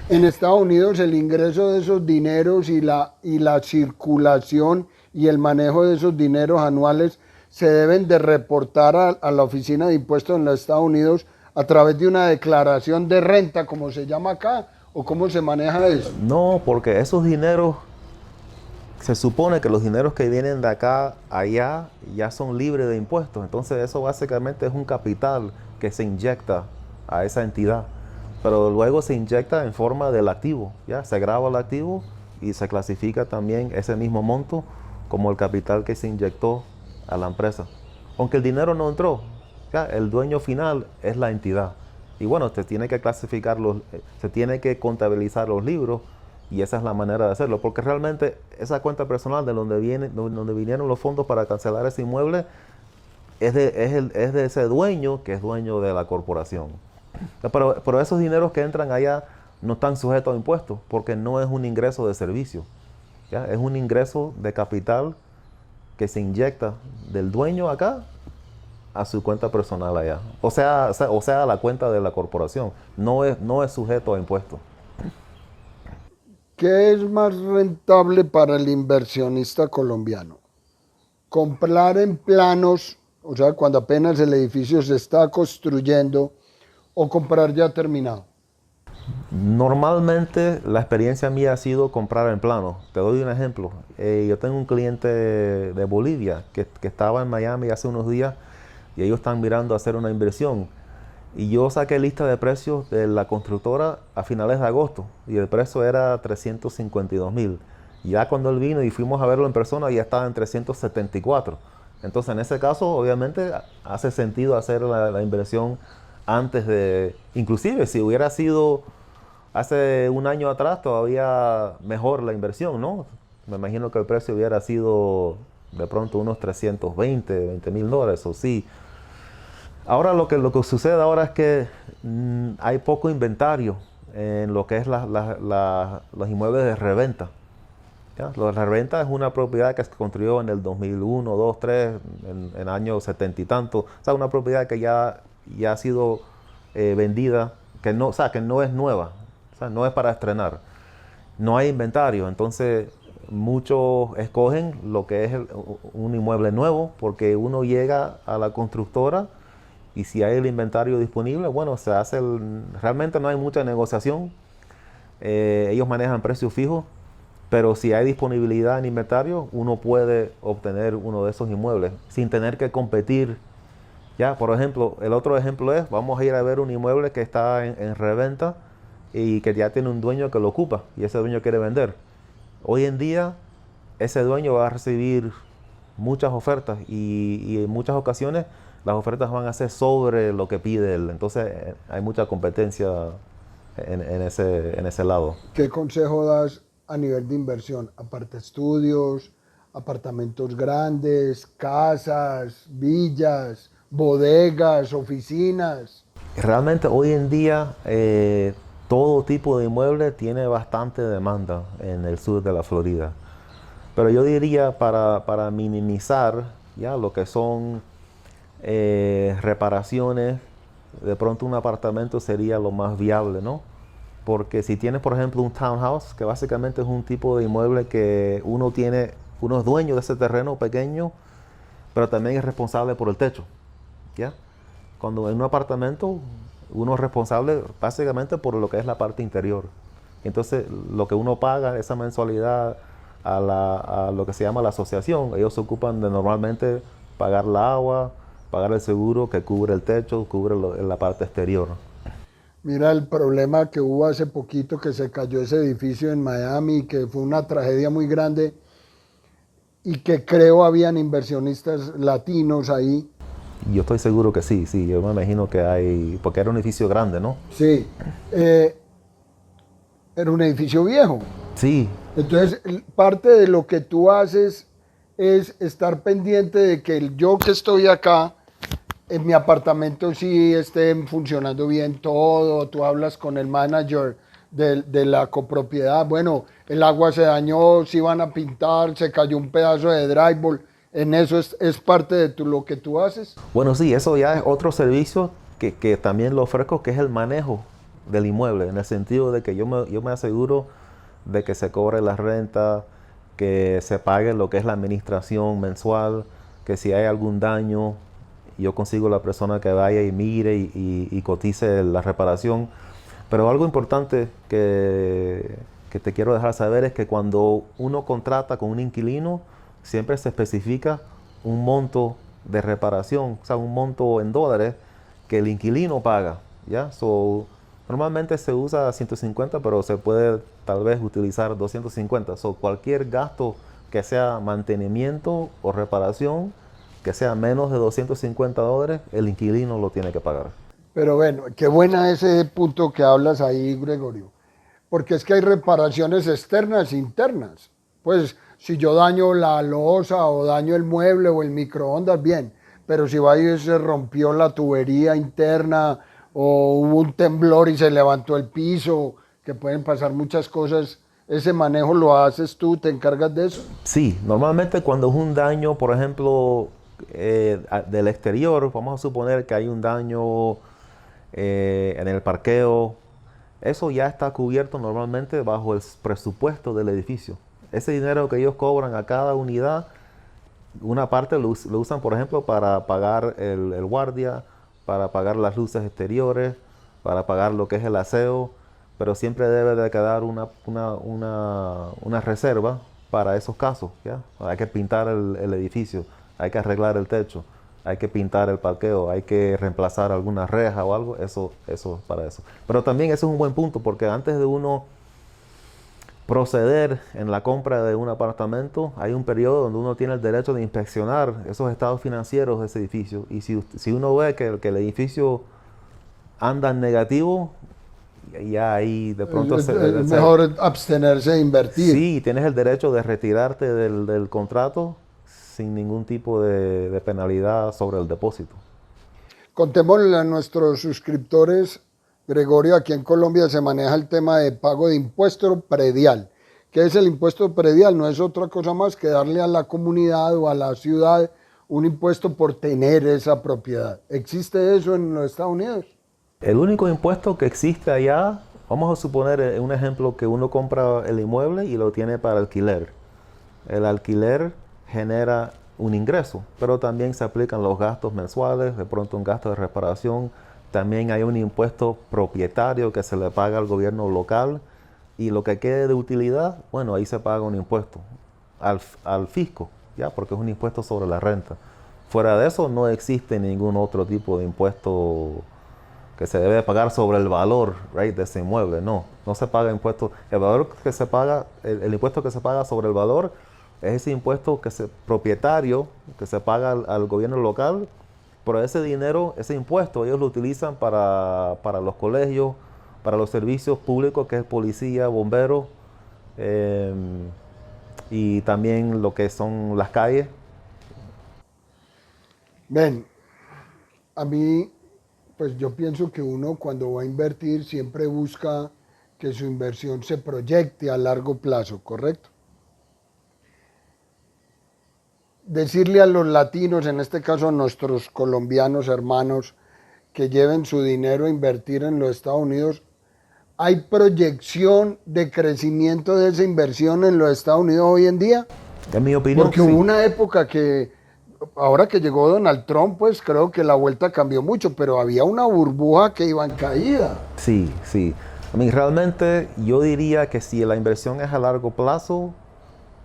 En Estados Unidos el ingreso de esos dineros y la circulación y el manejo de esos dineros anuales se deben de reportar a la Oficina de Impuestos en los Estados Unidos a través de una declaración de renta, como se llama acá, o cómo se maneja eso. No, porque esos dineros, se supone que los dineros que vienen de acá a allá ya son libres de impuestos. Entonces eso básicamente es un capital que se inyecta a esa entidad, pero luego se inyecta en forma del activo, ¿ya? Se graba el activo y se clasifica también ese mismo monto como el capital que se inyectó a la empresa. Aunque el dinero no entró, ¿ya? El dueño final es la entidad. Y bueno, se tiene que clasificar, se tiene que contabilizar los libros, y esa es la manera de hacerlo, porque realmente esa cuenta personal de donde vinieron los fondos para cancelar ese inmueble es de ese dueño que es dueño de la corporación. Pero esos dineros que entran allá no están sujetos a impuestos porque no es un ingreso de servicio, ¿ya? Es un ingreso de capital que se inyecta del dueño acá a su cuenta personal allá. O sea, a la cuenta de la corporación. No es sujeto a impuestos. ¿Qué es más rentable para el inversionista colombiano? ¿Comprar en planos, o sea, cuando apenas el edificio se está construyendo, o comprar ya terminado? Normalmente la experiencia mía ha sido comprar en plano. Te doy un ejemplo. Yo tengo un cliente de Bolivia que estaba en Miami hace unos días y ellos están mirando hacer una inversión. Y yo saqué lista de precios de la constructora a finales de agosto y el precio era 352,000. Ya cuando él vino y fuimos a verlo en persona ya estaba en 374. Entonces en ese caso obviamente hace sentido hacer la inversión antes de... Inclusive si hubiera sido hace un año atrás todavía mejor la inversión, ¿no? Me imagino que el precio hubiera sido de pronto unos 20,000 dólares o sí. Ahora lo que sucede ahora es que hay poco inventario en lo que es los inmuebles de reventa, ¿ya? La reventa es una propiedad que se construyó en el 2001, 2, 3, en años 70 y tanto. O sea, una propiedad que ya ha sido vendida, que no es nueva, o sea, no es para estrenar. No hay inventario, entonces muchos escogen lo que es un inmueble nuevo porque uno llega a la constructora y si hay el inventario disponible, bueno, se hace realmente no hay mucha negociación. Ellos manejan precios fijos, pero si hay disponibilidad en inventario, uno puede obtener uno de esos inmuebles sin tener que competir. Ya, por ejemplo, el otro ejemplo es, vamos a ir a ver un inmueble que está en reventa y que ya tiene un dueño que lo ocupa y ese dueño quiere vender. Hoy en día, ese dueño va a recibir muchas ofertas y en muchas ocasiones las ofertas van a ser sobre lo que pide él. Entonces hay mucha competencia en ese lado. ¿Qué consejo das a nivel de inversión? Aparte estudios, apartamentos grandes, casas, villas, bodegas, oficinas. Realmente hoy en día todo tipo de inmueble tiene bastante demanda en el sur de la Florida. Pero yo diría para minimizar ya lo que son reparaciones, de pronto un apartamento sería lo más viable, ¿no? Porque si tienes, por ejemplo, un townhouse, que básicamente es un tipo de inmueble que uno es dueño de ese terreno pequeño, pero también es responsable por el techo, ¿ya? Cuando en un apartamento uno es responsable básicamente por lo que es la parte interior. Entonces, lo que uno paga, esa mensualidad a lo que se llama la asociación, ellos se ocupan de normalmente pagar la agua, pagar el seguro que cubre el techo, cubre la parte exterior. Mira el problema que hubo hace poquito que se cayó ese edificio en Miami, que fue una tragedia muy grande y que creo habían inversionistas latinos ahí. Y yo estoy seguro que sí, sí, yo me imagino que hay, porque era un edificio grande, ¿no? Sí, era un edificio viejo. Sí, Entonces, parte de lo que tú haces es estar pendiente de que yo que estoy acá, en mi apartamento sí esté funcionando bien todo. Tú hablas con el manager de la copropiedad. Bueno, el agua se dañó, si van a pintar, se cayó un pedazo de drywall. En eso es parte de lo que tú haces. bueno, sí, eso ya es otro servicio que también lo ofrezco, que es el manejo del inmueble, en el sentido de que yo me aseguro de que se cobre la renta, que se pague lo que es la administración mensual, que si hay algún daño, yo consigo la persona que vaya y mire y cotice la reparación. Pero algo importante que te quiero dejar saber es que cuando uno contrata con un inquilino, siempre se especifica un monto de reparación, o sea, un monto en dólares que el inquilino paga, ¿ya? Normalmente se usa 150, pero se puede tal vez utilizar 250. Cualquier gasto que sea mantenimiento o reparación, que sea menos de $250, el inquilino lo tiene que pagar. Pero bueno, qué buena ese punto que hablas ahí, Gregorio. Porque es que hay reparaciones externas e internas. Pues si yo daño la loza o daño el mueble o el microondas, bien. Pero si va y se rompió la tubería interna o hubo un temblor y se levantó el piso, que pueden pasar muchas cosas, ese manejo lo haces tú, te encargas de eso. Sí, normalmente cuando es un daño, por ejemplo, del exterior, vamos a suponer que hay un daño en el parqueo, eso ya está cubierto normalmente bajo el presupuesto del edificio. Ese dinero que ellos cobran a cada unidad, una parte lo usan, por ejemplo, para pagar el guardia, para pagar las luces exteriores, para pagar lo que es el aseo, pero siempre debe de quedar una reserva para esos casos, ¿ya? Hay que pintar el edificio, hay que arreglar el techo, hay que pintar el parqueo, hay que reemplazar alguna reja o algo, eso es para eso. Pero también eso es un buen punto, porque antes de uno proceder en la compra de un apartamento, hay un periodo donde uno tiene el derecho de inspeccionar esos estados financieros de ese edificio. Y si uno ve que el edificio anda en negativo, ya ahí de pronto Es mejor abstenerse de invertir. sí, tienes el derecho de retirarte del contrato sin ningún tipo de penalidad sobre el depósito. Contémosle a nuestros suscriptores, Gregorio, aquí en Colombia se maneja el tema de pago de impuesto predial. ¿Qué es el impuesto predial? No es otra cosa más que darle a la comunidad o a la ciudad un impuesto por tener esa propiedad. ¿Existe eso en los Estados Unidos? El único impuesto que existe allá, vamos a suponer un ejemplo que uno compra el inmueble y lo tiene para alquiler. El alquiler genera un ingreso, pero también se aplican los gastos mensuales, de pronto un gasto de reparación. También hay un impuesto propietario que se le paga al gobierno local y lo que quede de utilidad, bueno, ahí se paga un impuesto al fisco, ¿ya? Porque es un impuesto sobre la renta. Fuera de eso no existe ningún otro tipo de impuesto que se debe pagar sobre el valor, right, de ese inmueble. No se paga impuesto. El valor que se paga, el impuesto que se paga sobre el valor es ese impuesto propietario que se paga al gobierno local. Pero ese dinero, ese impuesto, ellos lo utilizan para los colegios, para los servicios públicos, que es policía, bomberos, y también lo que son las calles. Ven, a mí, pues yo pienso que uno cuando va a invertir siempre busca que su inversión se proyecte a largo plazo, ¿correcto? Decirle a los latinos, en este caso a nuestros colombianos hermanos, que lleven su dinero a invertir en los Estados Unidos, ¿hay proyección de crecimiento de esa inversión en los Estados Unidos hoy en día? En mi opinión, Porque sí. hubo una época que, ahora que llegó Donald Trump, pues creo que la vuelta cambió mucho, pero había una burbuja que iba en caída. Sí, sí. Realmente yo diría que si la inversión es a largo plazo,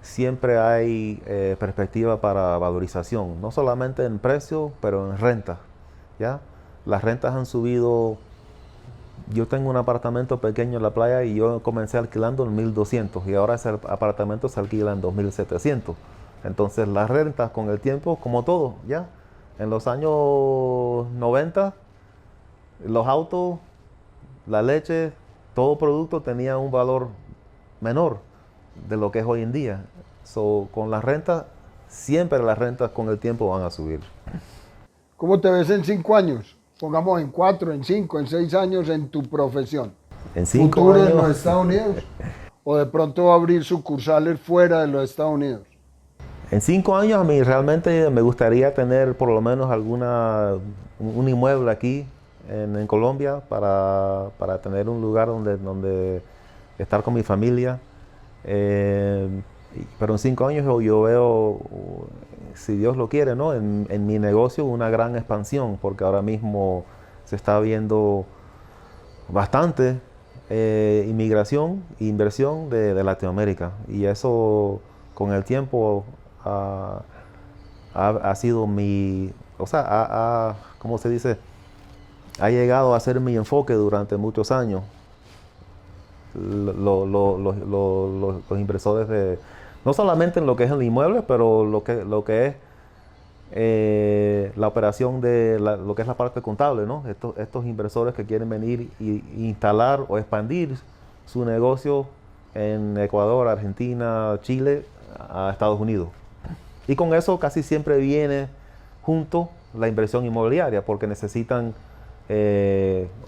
siempre hay perspectiva para valorización, no solamente en precio, pero en renta, ¿ya? Las rentas han subido. Yo tengo un apartamento pequeño en la playa y yo comencé alquilando en 1.200 y ahora ese apartamento se alquila en 2.700. Entonces las rentas con el tiempo, como todo, ¿ya? En los años 90, los autos, la leche, todo producto tenía un valor menor de lo que es hoy en día. Con las rentas, siempre las rentas con el tiempo van a subir. ¿Cómo te ves en 5 años? Pongamos en 4, en 5, en 6 años en tu profesión. En 5 ¿Futuro en años, los Estados Unidos? ¿O de pronto va a abrir sucursales fuera de los Estados Unidos? en 5 años a mí realmente me gustaría tener por lo menos un inmueble aquí en Colombia para tener un lugar donde estar con mi familia. Pero en 5 años yo veo, si Dios lo quiere, ¿no? En mi negocio una gran expansión, porque ahora mismo se está viendo bastante inmigración e inversión de Latinoamérica. Y eso con el tiempo ha sido o sea, ¿cómo se dice? Ha llegado a ser mi enfoque durante muchos años. Los inversores no solamente en lo que es el inmueble, pero lo que es la operación lo que es la parte contable, ¿no? Estos inversores que quieren venir e instalar o expandir su negocio en Ecuador, Argentina, Chile, a Estados Unidos. Y con eso casi siempre viene junto la inversión inmobiliaria, porque necesitan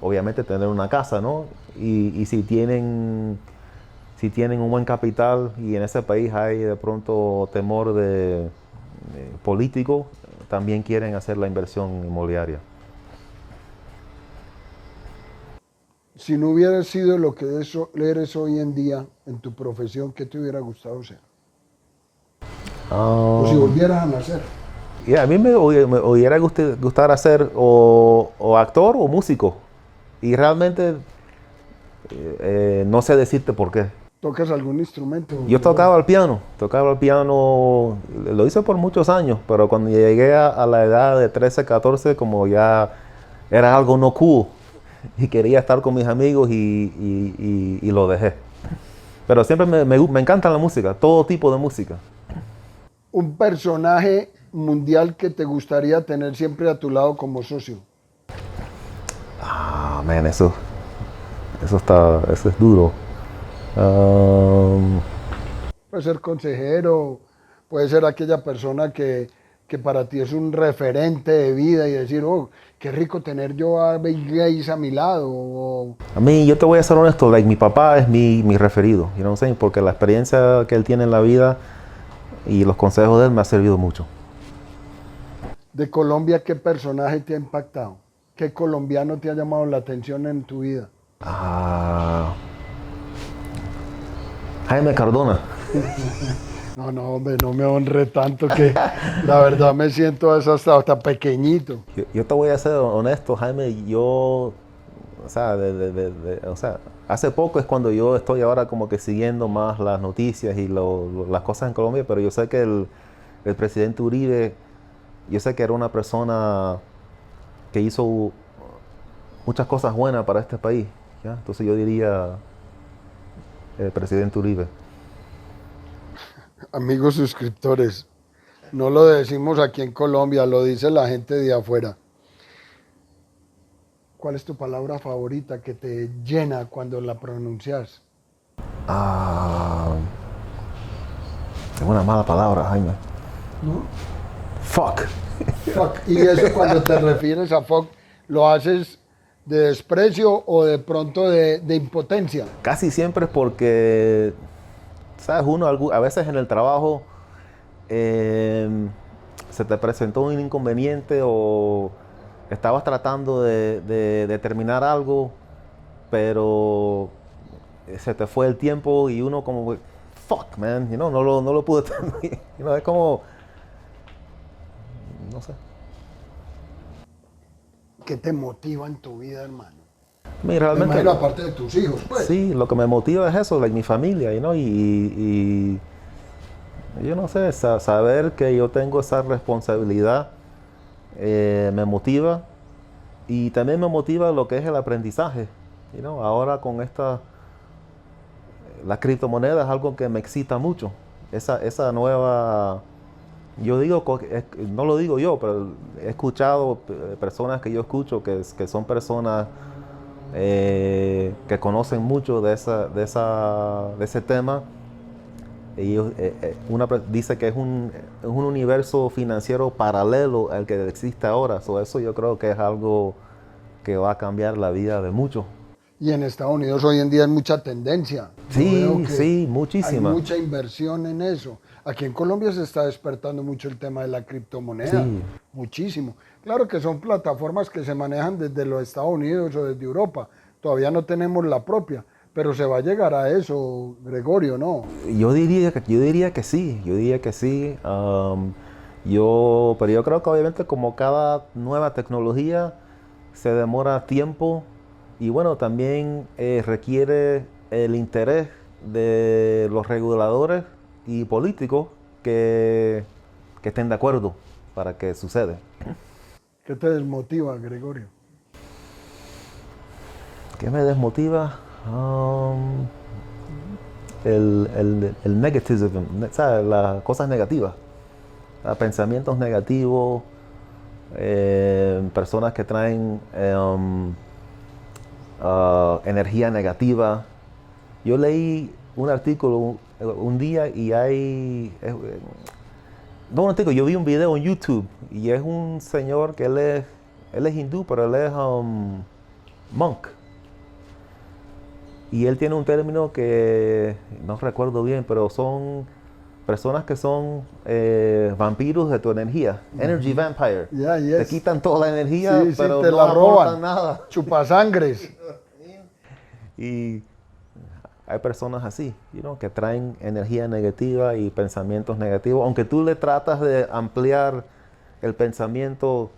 obviamente tener una casa, ¿no? Y si tienen un buen capital y en ese país hay de pronto temor político, también quieren hacer la inversión inmobiliaria. Si no hubieras sido lo que eres hoy en día en tu profesión, ¿qué te hubiera gustado ser? O si volvieras a nacer. A mí me hubiera gustar hacer o actor o músico. Y realmente no sé decirte por qué. ¿Tocas algún instrumento? Yo tocaba el piano, lo hice por muchos años, pero cuando llegué a la edad de 13, 14, como ya era algo no cool y quería estar con mis amigos y lo dejé. Pero siempre me encanta la música, todo tipo de música. Un personaje mundial que te gustaría tener siempre a tu lado como socio. Man, eso es duro. Puede ser consejero, puede ser aquella persona que para ti es un referente de vida y decir, oh, qué rico tener yo a Bill Gates a mi lado. A mí, yo te voy a ser honesto, mi papá es mi referido, you know what I'm saying? Porque la experiencia que él tiene en la vida y los consejos de él me ha servido mucho. De Colombia, ¿qué personaje te ha impactado? ¿Qué colombiano te ha llamado la atención en tu vida? Jaime Cardona. No, hombre, no me honre tanto que la verdad me siento hasta pequeñito. Yo te voy a ser honesto, Jaime, o sea, hace poco es cuando yo estoy ahora como que siguiendo más las noticias y las cosas en Colombia, pero yo sé que el presidente Uribe, yo sé que era una persona que hizo muchas cosas buenas para este país, ¿ya? Entonces yo diría el presidente Uribe. Amigos suscriptores, no lo decimos aquí en Colombia, lo dice la gente de afuera. ¿cuál es tu palabra favorita que te llena cuando la pronuncias? Es una mala palabra, Jaime. ¿No? Fuck. Fuck. Y eso cuando te refieres a fuck, ¿lo haces de desprecio o de pronto de impotencia? Casi siempre es porque, ¿sabes? Uno a veces en el trabajo se te presentó un inconveniente o estabas tratando de terminar algo, pero se te fue el tiempo y uno como, fuck, man, no lo pude terminar. Es como, no sé. ¿Qué te motiva en tu vida, hermano? Mira, Me realmente, imagino aparte de tus hijos, pues. sí, lo que me motiva es eso, mi familia, y yo no sé, saber que yo tengo esa responsabilidad me motiva, y también me motiva lo que es el aprendizaje. Ahora con la criptomoneda es algo que me excita mucho. Esa nueva, yo digo, no lo digo yo, pero he escuchado personas que yo escucho que son personas que conocen mucho de ese tema. Ellos, dice que es un universo financiero paralelo al que existe ahora. Eso yo creo que es algo que va a cambiar la vida de muchos. Y en Estados Unidos hoy en día hay mucha tendencia. Yo veo Sí, que sí, hay muchísima. mucha inversión en eso. Aquí en Colombia se está despertando mucho el tema de la criptomoneda. Sí, Muchísimo. Claro que son plataformas que se manejan desde los Estados Unidos o desde Europa. Todavía no tenemos la propia, pero se va a llegar a eso, Gregorio, ¿no? yo diría que sí, pero yo creo que obviamente como cada nueva tecnología se demora tiempo y bueno, también requiere el interés de los reguladores y políticos que estén de acuerdo para que suceda. ¿Qué te desmotiva, Gregorio? ¿Qué me desmotiva? El negativism, ¿sabes? Las cosas negativas, pensamientos negativos, personas que traen energía negativa. Yo leí un artículo un día y no un artículo, yo vi un video en YouTube y es un señor que él es hindú, pero él es monk. Y él tiene un término que no recuerdo bien, pero son personas que son vampiros de tu energía. Energy vampire. Yeah, Te yes. quitan toda la energía, Sí, sí, pero te no la aportan roban. nada. Chupasangres. Y hay personas así, que traen energía negativa y pensamientos negativos. Aunque tú le tratas de ampliar el pensamiento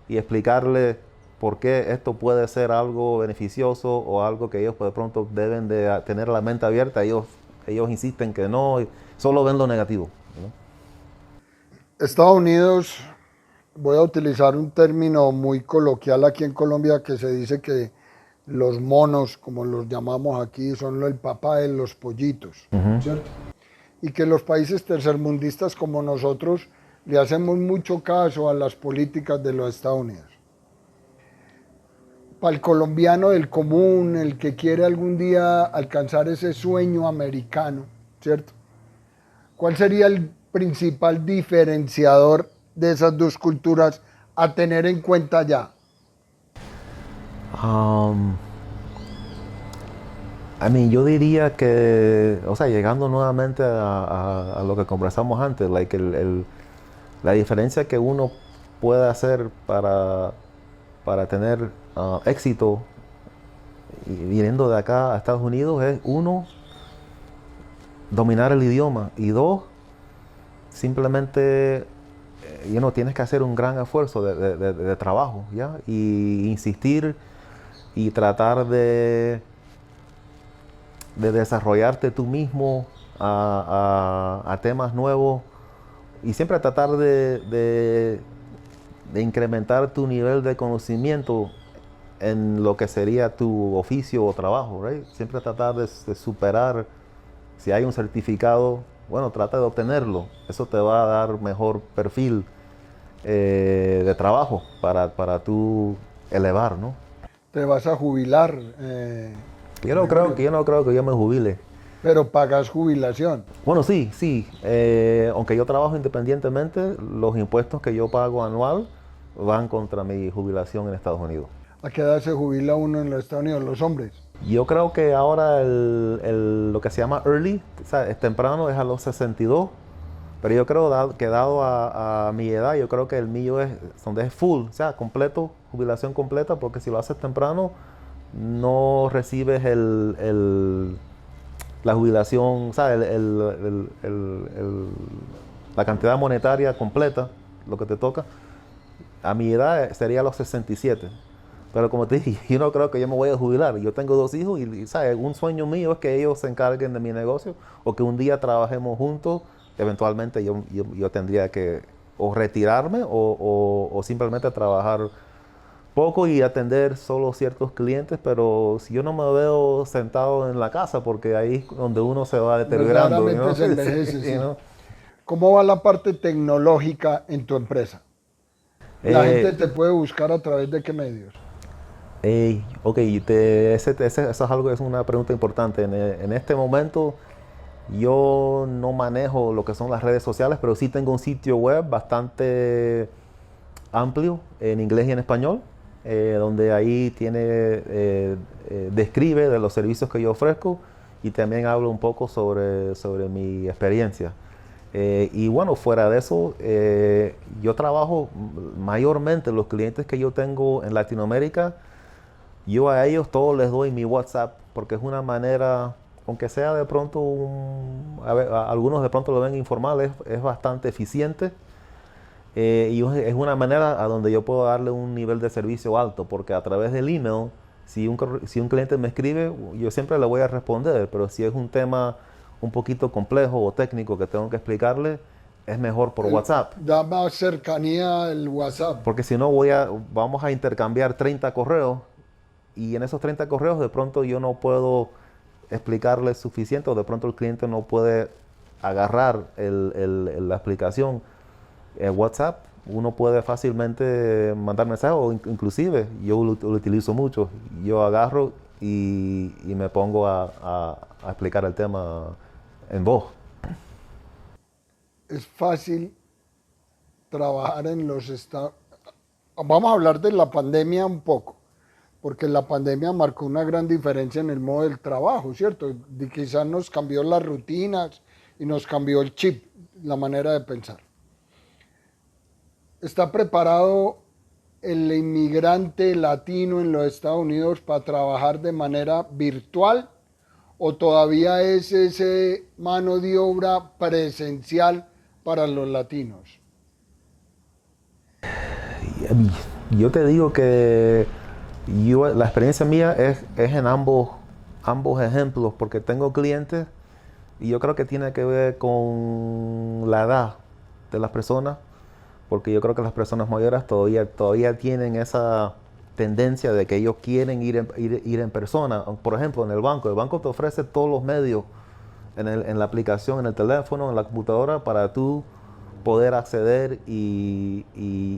y explicarle por qué esto puede ser algo beneficioso o algo que ellos de pronto deben de tener la mente abierta, ellos insisten que no, y solo ven lo negativo. Estados Unidos, voy a utilizar un término muy coloquial aquí en Colombia que se dice que los monos, como los llamamos aquí, son el papá de los pollitos, ¿cierto? Y que los países tercermundistas como nosotros le hacemos mucho caso a las políticas de los Estados Unidos. Para el colombiano del común, el que quiere algún día alcanzar ese sueño americano, ¿cierto? ¿Cuál sería el principal diferenciador de esas dos culturas a tener en cuenta ya? Yo diría que, llegando nuevamente a lo que conversamos antes, la diferencia que uno puede hacer para tener éxito viniendo de acá a Estados Unidos es, uno, dominar el idioma, y dos, simplemente tienes que hacer un gran esfuerzo de trabajo, ¿ya? Y insistir y tratar de desarrollarte tú mismo a temas nuevos y siempre tratar de incrementar tu nivel de conocimiento en lo que sería tu oficio o trabajo, right? Siempre tratar de superar. Si hay un certificado, bueno, trata de obtenerlo. Eso te va a dar mejor perfil de trabajo para tú elevar, ¿no? te vas a jubilar, Yo no creo que yo me jubile. pero pagas jubilación. Bueno, sí, sí. Aunque yo trabajo independientemente, los impuestos que yo pago anual van contra mi jubilación en Estados Unidos. ¿A qué edad se jubila uno en los Estados Unidos, los hombres? Yo creo que ahora lo que se llama early, o sea, es temprano, es a los 62. Pero yo creo que dado a mi edad, yo creo que el mío es donde es full, o sea, completo, jubilación completa, porque si lo haces temprano, no recibes la jubilación, o sea, la cantidad monetaria completa, lo que te toca. A mi edad sería a los 67. Pero como te dije, yo no creo que yo me voy a jubilar. Yo tengo 2 hijos y, ¿sabes? Un sueño mío es que ellos se encarguen de mi negocio o que un día trabajemos juntos. Eventualmente yo tendría que o retirarme o simplemente trabajar poco y atender solo ciertos clientes, pero si yo no me veo sentado en la casa, porque ahí es donde uno se va deteriorando. Verdaderamente se envejece, sí. ¿Cómo va la parte tecnológica en tu empresa? ¿La gente te puede buscar a través de qué medios? Ok, eso es algo, es una pregunta importante. En este momento yo no manejo lo que son las redes sociales, pero sí tengo un sitio web bastante amplio en inglés y en español, donde ahí describe de los servicios que yo ofrezco y también hablo un poco sobre mi experiencia. Y bueno, fuera de eso, yo trabajo mayormente los clientes que yo tengo en Latinoamérica. Yo a ellos todos les doy mi WhatsApp porque es una manera, aunque sea de pronto, algunos de pronto lo ven informal, es bastante eficiente. Y es una manera a donde yo puedo darle un nivel de servicio alto, porque a través del email, si un cliente me escribe, yo siempre le voy a responder, pero si es un tema un poquito complejo o técnico que tengo que explicarle, es mejor por WhatsApp. Da más cercanía el WhatsApp. Porque si no, vamos a intercambiar 30 correos y en esos 30 correos de pronto yo no puedo explicarle suficiente o de pronto el cliente no puede agarrar la explicación. En WhatsApp uno puede fácilmente mandar mensajes o inclusive yo lo utilizo mucho. Yo agarro y me pongo a explicar el tema en voz. Es fácil trabajar en los Estados Unidos. Vamos a hablar de la pandemia un poco, porque la pandemia marcó una gran diferencia en el modo del trabajo, ¿cierto? Y quizás nos cambió las rutinas y nos cambió el chip, la manera de pensar. ¿Está preparado el inmigrante latino en los Estados Unidos para trabajar de manera virtual o todavía es ese mano de obra presencial para los latinos? Yo te digo que la experiencia mía es en ambos ejemplos, porque tengo clientes y yo creo que tiene que ver con la edad de las personas, porque yo creo que las personas mayores todavía tienen esa tendencia de que ellos quieren ir en persona. Por ejemplo, en el banco te ofrece todos los medios en la aplicación, en el teléfono, en la computadora, para tú poder acceder y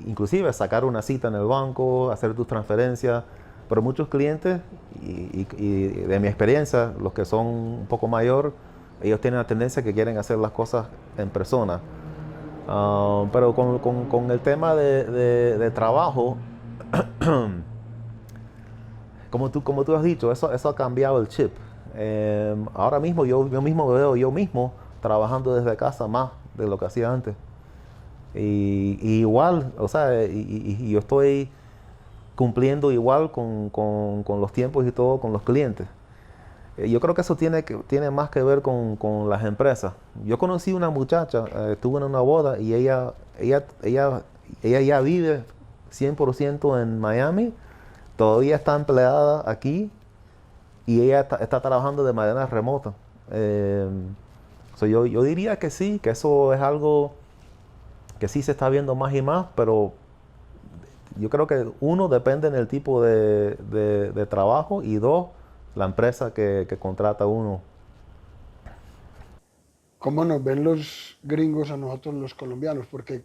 inclusive sacar una cita en el banco, hacer tus transferencias. Pero muchos clientes, y de mi experiencia, los que son un poco mayor, ellos tienen la tendencia que quieren hacer las cosas en persona. Pero con el tema de trabajo, como tú has dicho, eso ha cambiado el chip. Ahora mismo yo mismo veo yo mismo trabajando desde casa más de lo que hacía antes. Y igual, o sea, y yo estoy cumpliendo igual con los tiempos y todo con los clientes. Yo creo que eso tiene más que ver con las empresas. Yo conocí una muchacha, estuve en una boda y ella ya vive 100% en Miami, todavía está empleada aquí y ella está trabajando de manera remota. Yo diría que sí, que eso es algo que sí se está viendo más y más, pero yo creo que uno depende del tipo de trabajo y dos, la empresa que contrata a uno. ¿Cómo nos ven los gringos a nosotros los colombianos? Porque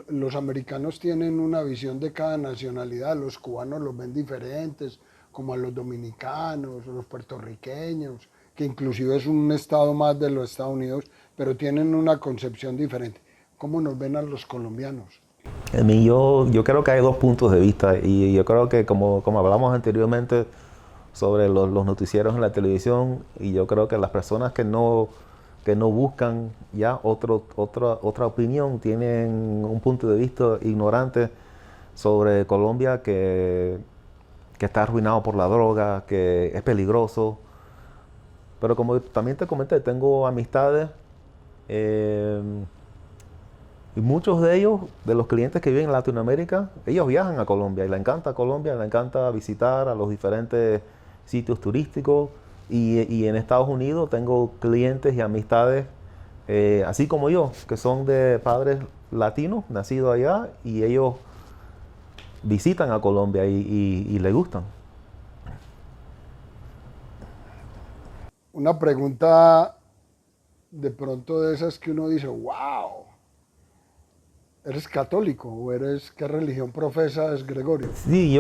los americanos tienen una visión de cada nacionalidad, los cubanos los ven diferentes, como a los dominicanos, o los puertorriqueños, que inclusive es un estado más de los Estados Unidos, pero tienen una concepción diferente. ¿Cómo nos ven a los colombianos? Yo creo que hay dos puntos de vista y yo creo que como hablamos anteriormente sobre los noticieros en la televisión, y yo creo que las personas que no buscan ya otra opinión tienen un punto de vista ignorante sobre Colombia que está arruinado por la droga, que es peligroso. Pero como también te comenté, tengo amistades eh, y muchos de ellos, de los clientes que viven en Latinoamérica, ellos viajan a Colombia y les encanta Colombia, les encanta visitar a los diferentes sitios turísticos. Y en Estados Unidos tengo clientes y amistades, así como yo, que son de padres latinos, nacidos allá, y ellos visitan a Colombia y les gustan. Una pregunta de pronto de esas que uno dice, wow, ¿eres católico o qué religión profesas, Gregorio? Sí,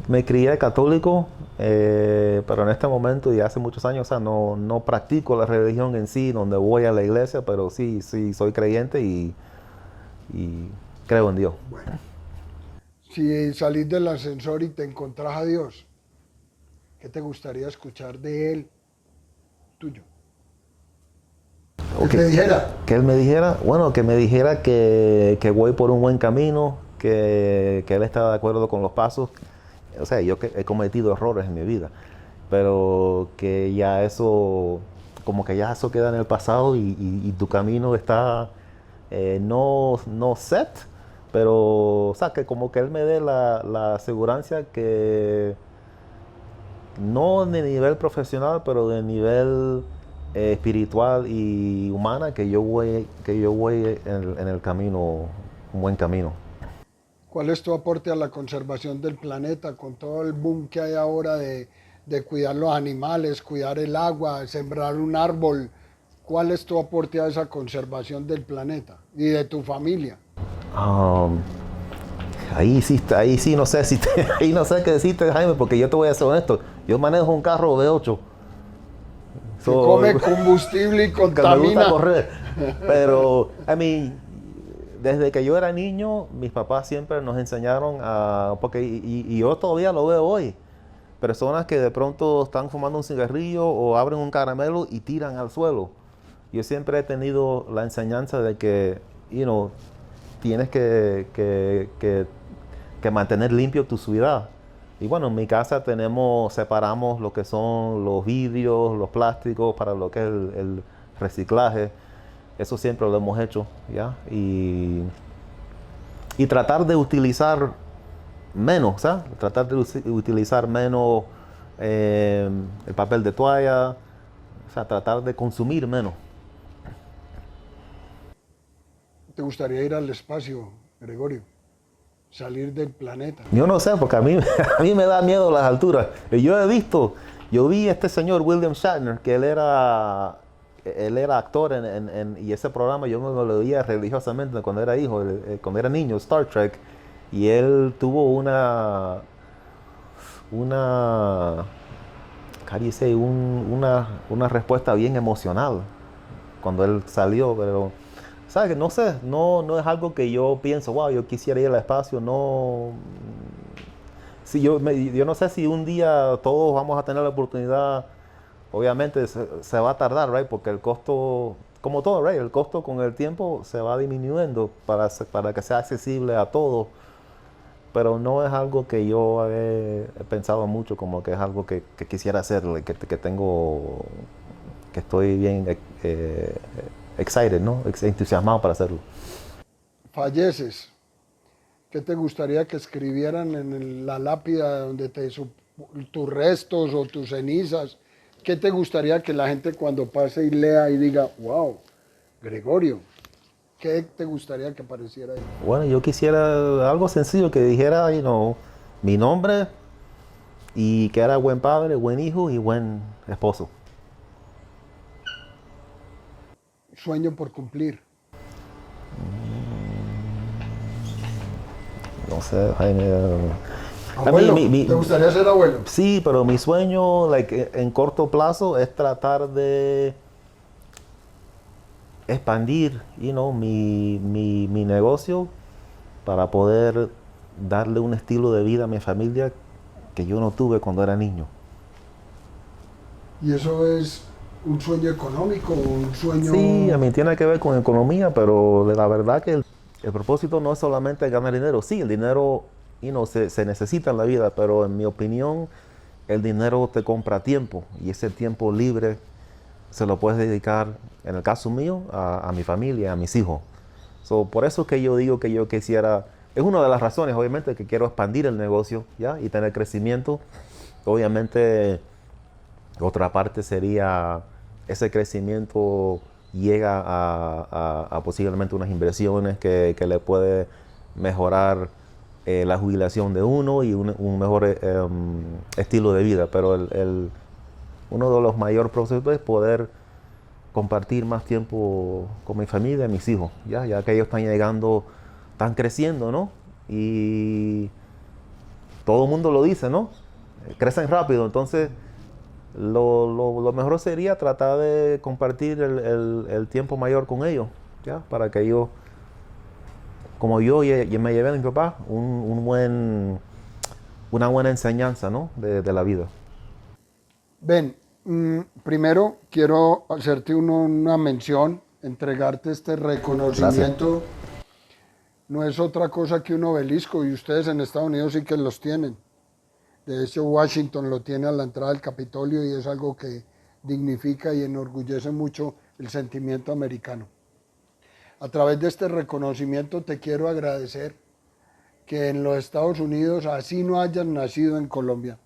me crié católico, pero en este momento y hace muchos años, o sea, no practico la religión en sí, donde voy a la iglesia, pero sí soy creyente y creo en Dios. Bueno, si salís del ascensor y te encontrás a Dios, ¿qué te gustaría escuchar de Él, tuyo? ¿Qué Okay. te dijera? Que él me dijera, bueno, que me dijera que voy por un buen camino, que él está de acuerdo con los pasos. O sea, yo he cometido errores en mi vida, pero que ya eso, como que ya eso queda en el pasado y tu camino está no set, pero, o sea, que como que él me dé la asegurancia que no de nivel profesional, pero de nivel espiritual y humana, que yo voy en el camino, un buen camino. ¿Cuál es tu aporte a la conservación del planeta con todo el boom que hay ahora de cuidar los animales, cuidar el agua, sembrar un árbol? ¿Cuál es tu aporte a esa conservación del planeta y de tu familia? Um, ahí sí no sé ahí no sé qué decirte, Jaime, porque yo te voy a ser honesto. Yo manejo un carro V8. Que come combustible y Que me gusta contamina. correr. Pero, desde que yo era niño, mis papás siempre nos enseñaron y yo todavía lo veo hoy. Personas que de pronto están fumando un cigarrillo o abren un caramelo y tiran al suelo. Yo siempre he tenido la enseñanza de que, tienes que mantener limpio tu ciudad. Y bueno, en mi casa separamos lo que son los vidrios, los plásticos para lo que es el reciclaje. Eso siempre lo hemos hecho, ¿ya? Y tratar de utilizar menos, ¿sabes? Tratar de utilizar menos el papel de toalla, o sea, tratar de consumir menos. ¿Te gustaría ir al espacio, Gregorio? Salir del planeta. Yo no sé, porque a mí me da miedo las alturas. Yo vi a este señor William Shatner, que él era actor y ese programa yo me lo veía religiosamente cuando era cuando era niño, Star Trek, y él tuvo una, how do you say, una respuesta bien emocional cuando él salió, pero ¿sabes? Que no sé, no es algo que yo pienso, wow, yo quisiera ir al espacio, no. Si yo no sé si un día todos vamos a tener la oportunidad, obviamente se va a tardar, right? Porque el costo, como todo, right? El costo con el tiempo se va disminuyendo para que sea accesible a todos. Pero no es algo que yo he pensado mucho, como que es algo que quisiera hacer, que estoy bien excited, ¿no? Entusiasmado para hacerlo. Falleces. ¿Qué te gustaría que escribieran en la lápida donde tus restos o tus cenizas? ¿Qué te gustaría que la gente cuando pase y lea y diga, wow, Gregorio? ¿Qué te gustaría que apareciera ahí? Bueno, yo quisiera algo sencillo que dijera, mi nombre y que era buen padre, buen hijo y buen esposo. Sueño por cumplir. No sé, Jaime. Abuelo, ¿te gustaría ser abuelo? Sí, pero mi sueño en corto plazo es tratar de expandir mi negocio para poder darle un estilo de vida a mi familia que yo no tuve cuando era niño. ¿Y eso es un sueño económico o un sueño...? Sí, a mí tiene que ver con economía, pero la verdad que el propósito no es solamente ganar dinero. Sí, el dinero se necesita en la vida, pero en mi opinión el dinero te compra tiempo y ese tiempo libre se lo puedes dedicar, en el caso mío, a mi familia, a mis hijos. Por eso es que yo digo que yo quisiera, es una de las razones obviamente que quiero expandir el negocio, ¿ya? Y tener crecimiento. Obviamente otra parte sería ese crecimiento llega a posiblemente unas inversiones que le puede mejorar la jubilación de uno y un mejor estilo de vida. Pero uno de los mayores procesos es poder compartir más tiempo con mi familia y mis hijos, ya que ellos están llegando, están creciendo, ¿no? Y todo el mundo lo dice, ¿no? Crecen rápido, entonces lo mejor sería tratar de compartir el tiempo mayor con ellos, ¿ya? Para que ellos, como yo me llevé a mi papá, una buena enseñanza, ¿no? De la vida. Ven, primero quiero hacerte una mención, entregarte este reconocimiento. Gracias. No es otra cosa que un obelisco y ustedes en Estados Unidos sí que los tienen. De hecho, Washington lo tiene a la entrada del Capitolio y es algo que dignifica y enorgullece mucho el sentimiento americano. A través de este reconocimiento te quiero agradecer que en los Estados Unidos, así no hayas nacido en Colombia,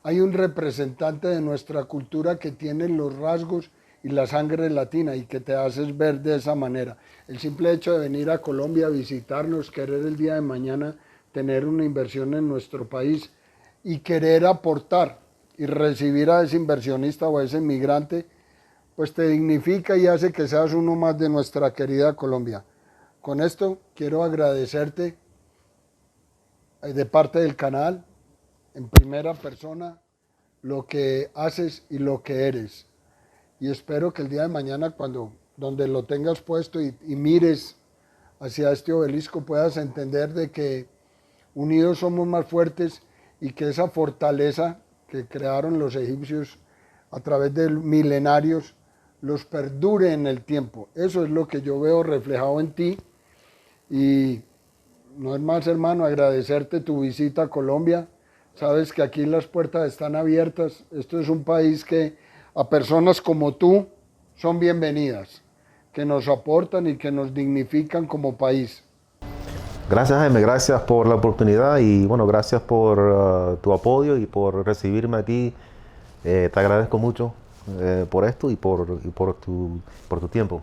hay un representante de nuestra cultura que tiene los rasgos y la sangre latina y que te haces ver de esa manera. El simple hecho de venir a Colombia, visitarnos, querer el día de mañana tener una inversión en nuestro país y querer aportar y recibir a ese inversionista o a ese inmigrante, pues te dignifica y hace que seas uno más de nuestra querida Colombia. Con esto quiero agradecerte de parte del canal, en primera persona, lo que haces y lo que eres. Y espero que el día de mañana, donde lo tengas puesto y mires hacia este obelisco, puedas entender de que unidos somos más fuertes y que esa fortaleza que crearon los egipcios a través de milenarios los perdure en el tiempo. Eso es lo que yo veo reflejado en ti. Y no es más, hermano, agradecerte tu visita a Colombia. Sabes que aquí las puertas están abiertas. Esto es un país que a personas como tú son bienvenidas, que nos aportan y que nos dignifican como país. Gracias, Jaime, gracias por la oportunidad y bueno, gracias por tu apoyo y por recibirme aquí. Te agradezco mucho por esto y por tu tiempo.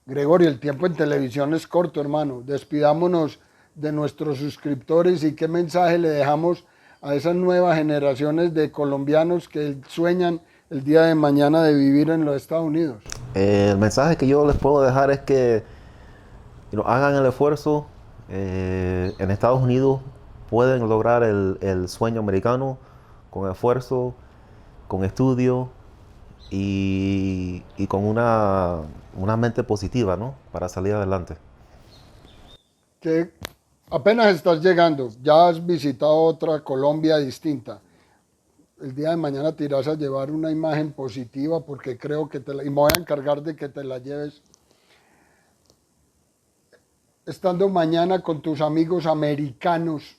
Gregorio, el tiempo en televisión es corto, hermano. Despidámonos de nuestros suscriptores y qué mensaje le dejamos a esas nuevas generaciones de colombianos que sueñan el día de mañana de vivir en los Estados Unidos. El mensaje que yo les puedo dejar es que hagan el esfuerzo. En Estados Unidos pueden lograr el sueño americano con esfuerzo, con estudio y con una mente positiva, ¿no? Para salir adelante. Que apenas estás llegando, ya has visitado otra Colombia distinta. El día de mañana te irás a llevar una imagen positiva porque creo que y me voy a encargar de que te la lleves. Estando mañana con tus amigos americanos,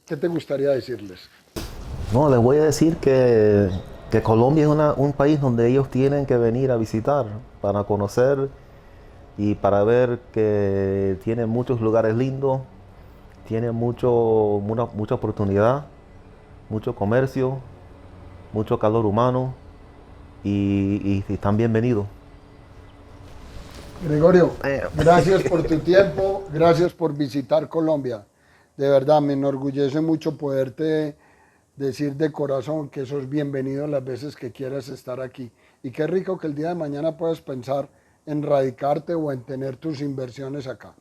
¿qué te gustaría decirles? No, les voy a decir que Colombia es un país donde ellos tienen que venir a visitar para conocer y para ver que tiene muchos lugares lindos, tiene mucha oportunidad, mucho comercio, mucho calor humano y están bienvenidos. Gregorio, gracias por tu tiempo, gracias por visitar Colombia. De verdad, me enorgullece mucho poderte decir de corazón que sos bienvenido las veces que quieras estar aquí. Y qué rico que el día de mañana puedas pensar en radicarte o en tener tus inversiones acá.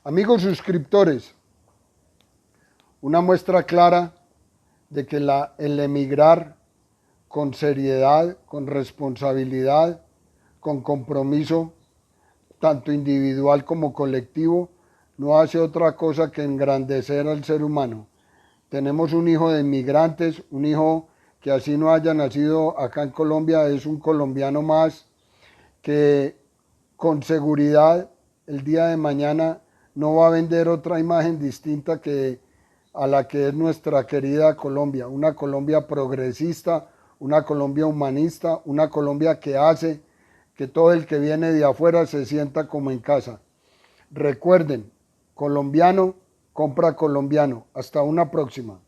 Amigos suscriptores, Una muestra clara de que el emigrar con seriedad, con responsabilidad, con compromiso, tanto individual como colectivo, no hace otra cosa que engrandecer al ser humano. Tenemos un hijo de inmigrantes, un hijo que así no haya nacido acá en Colombia, es un colombiano más que con seguridad el día de mañana no va a vender otra imagen distinta a la que es nuestra querida Colombia, una Colombia progresista, una Colombia humanista, una Colombia que hace que todo el que viene de afuera se sienta como en casa. Recuerden, colombiano compra colombiano. Hasta una próxima.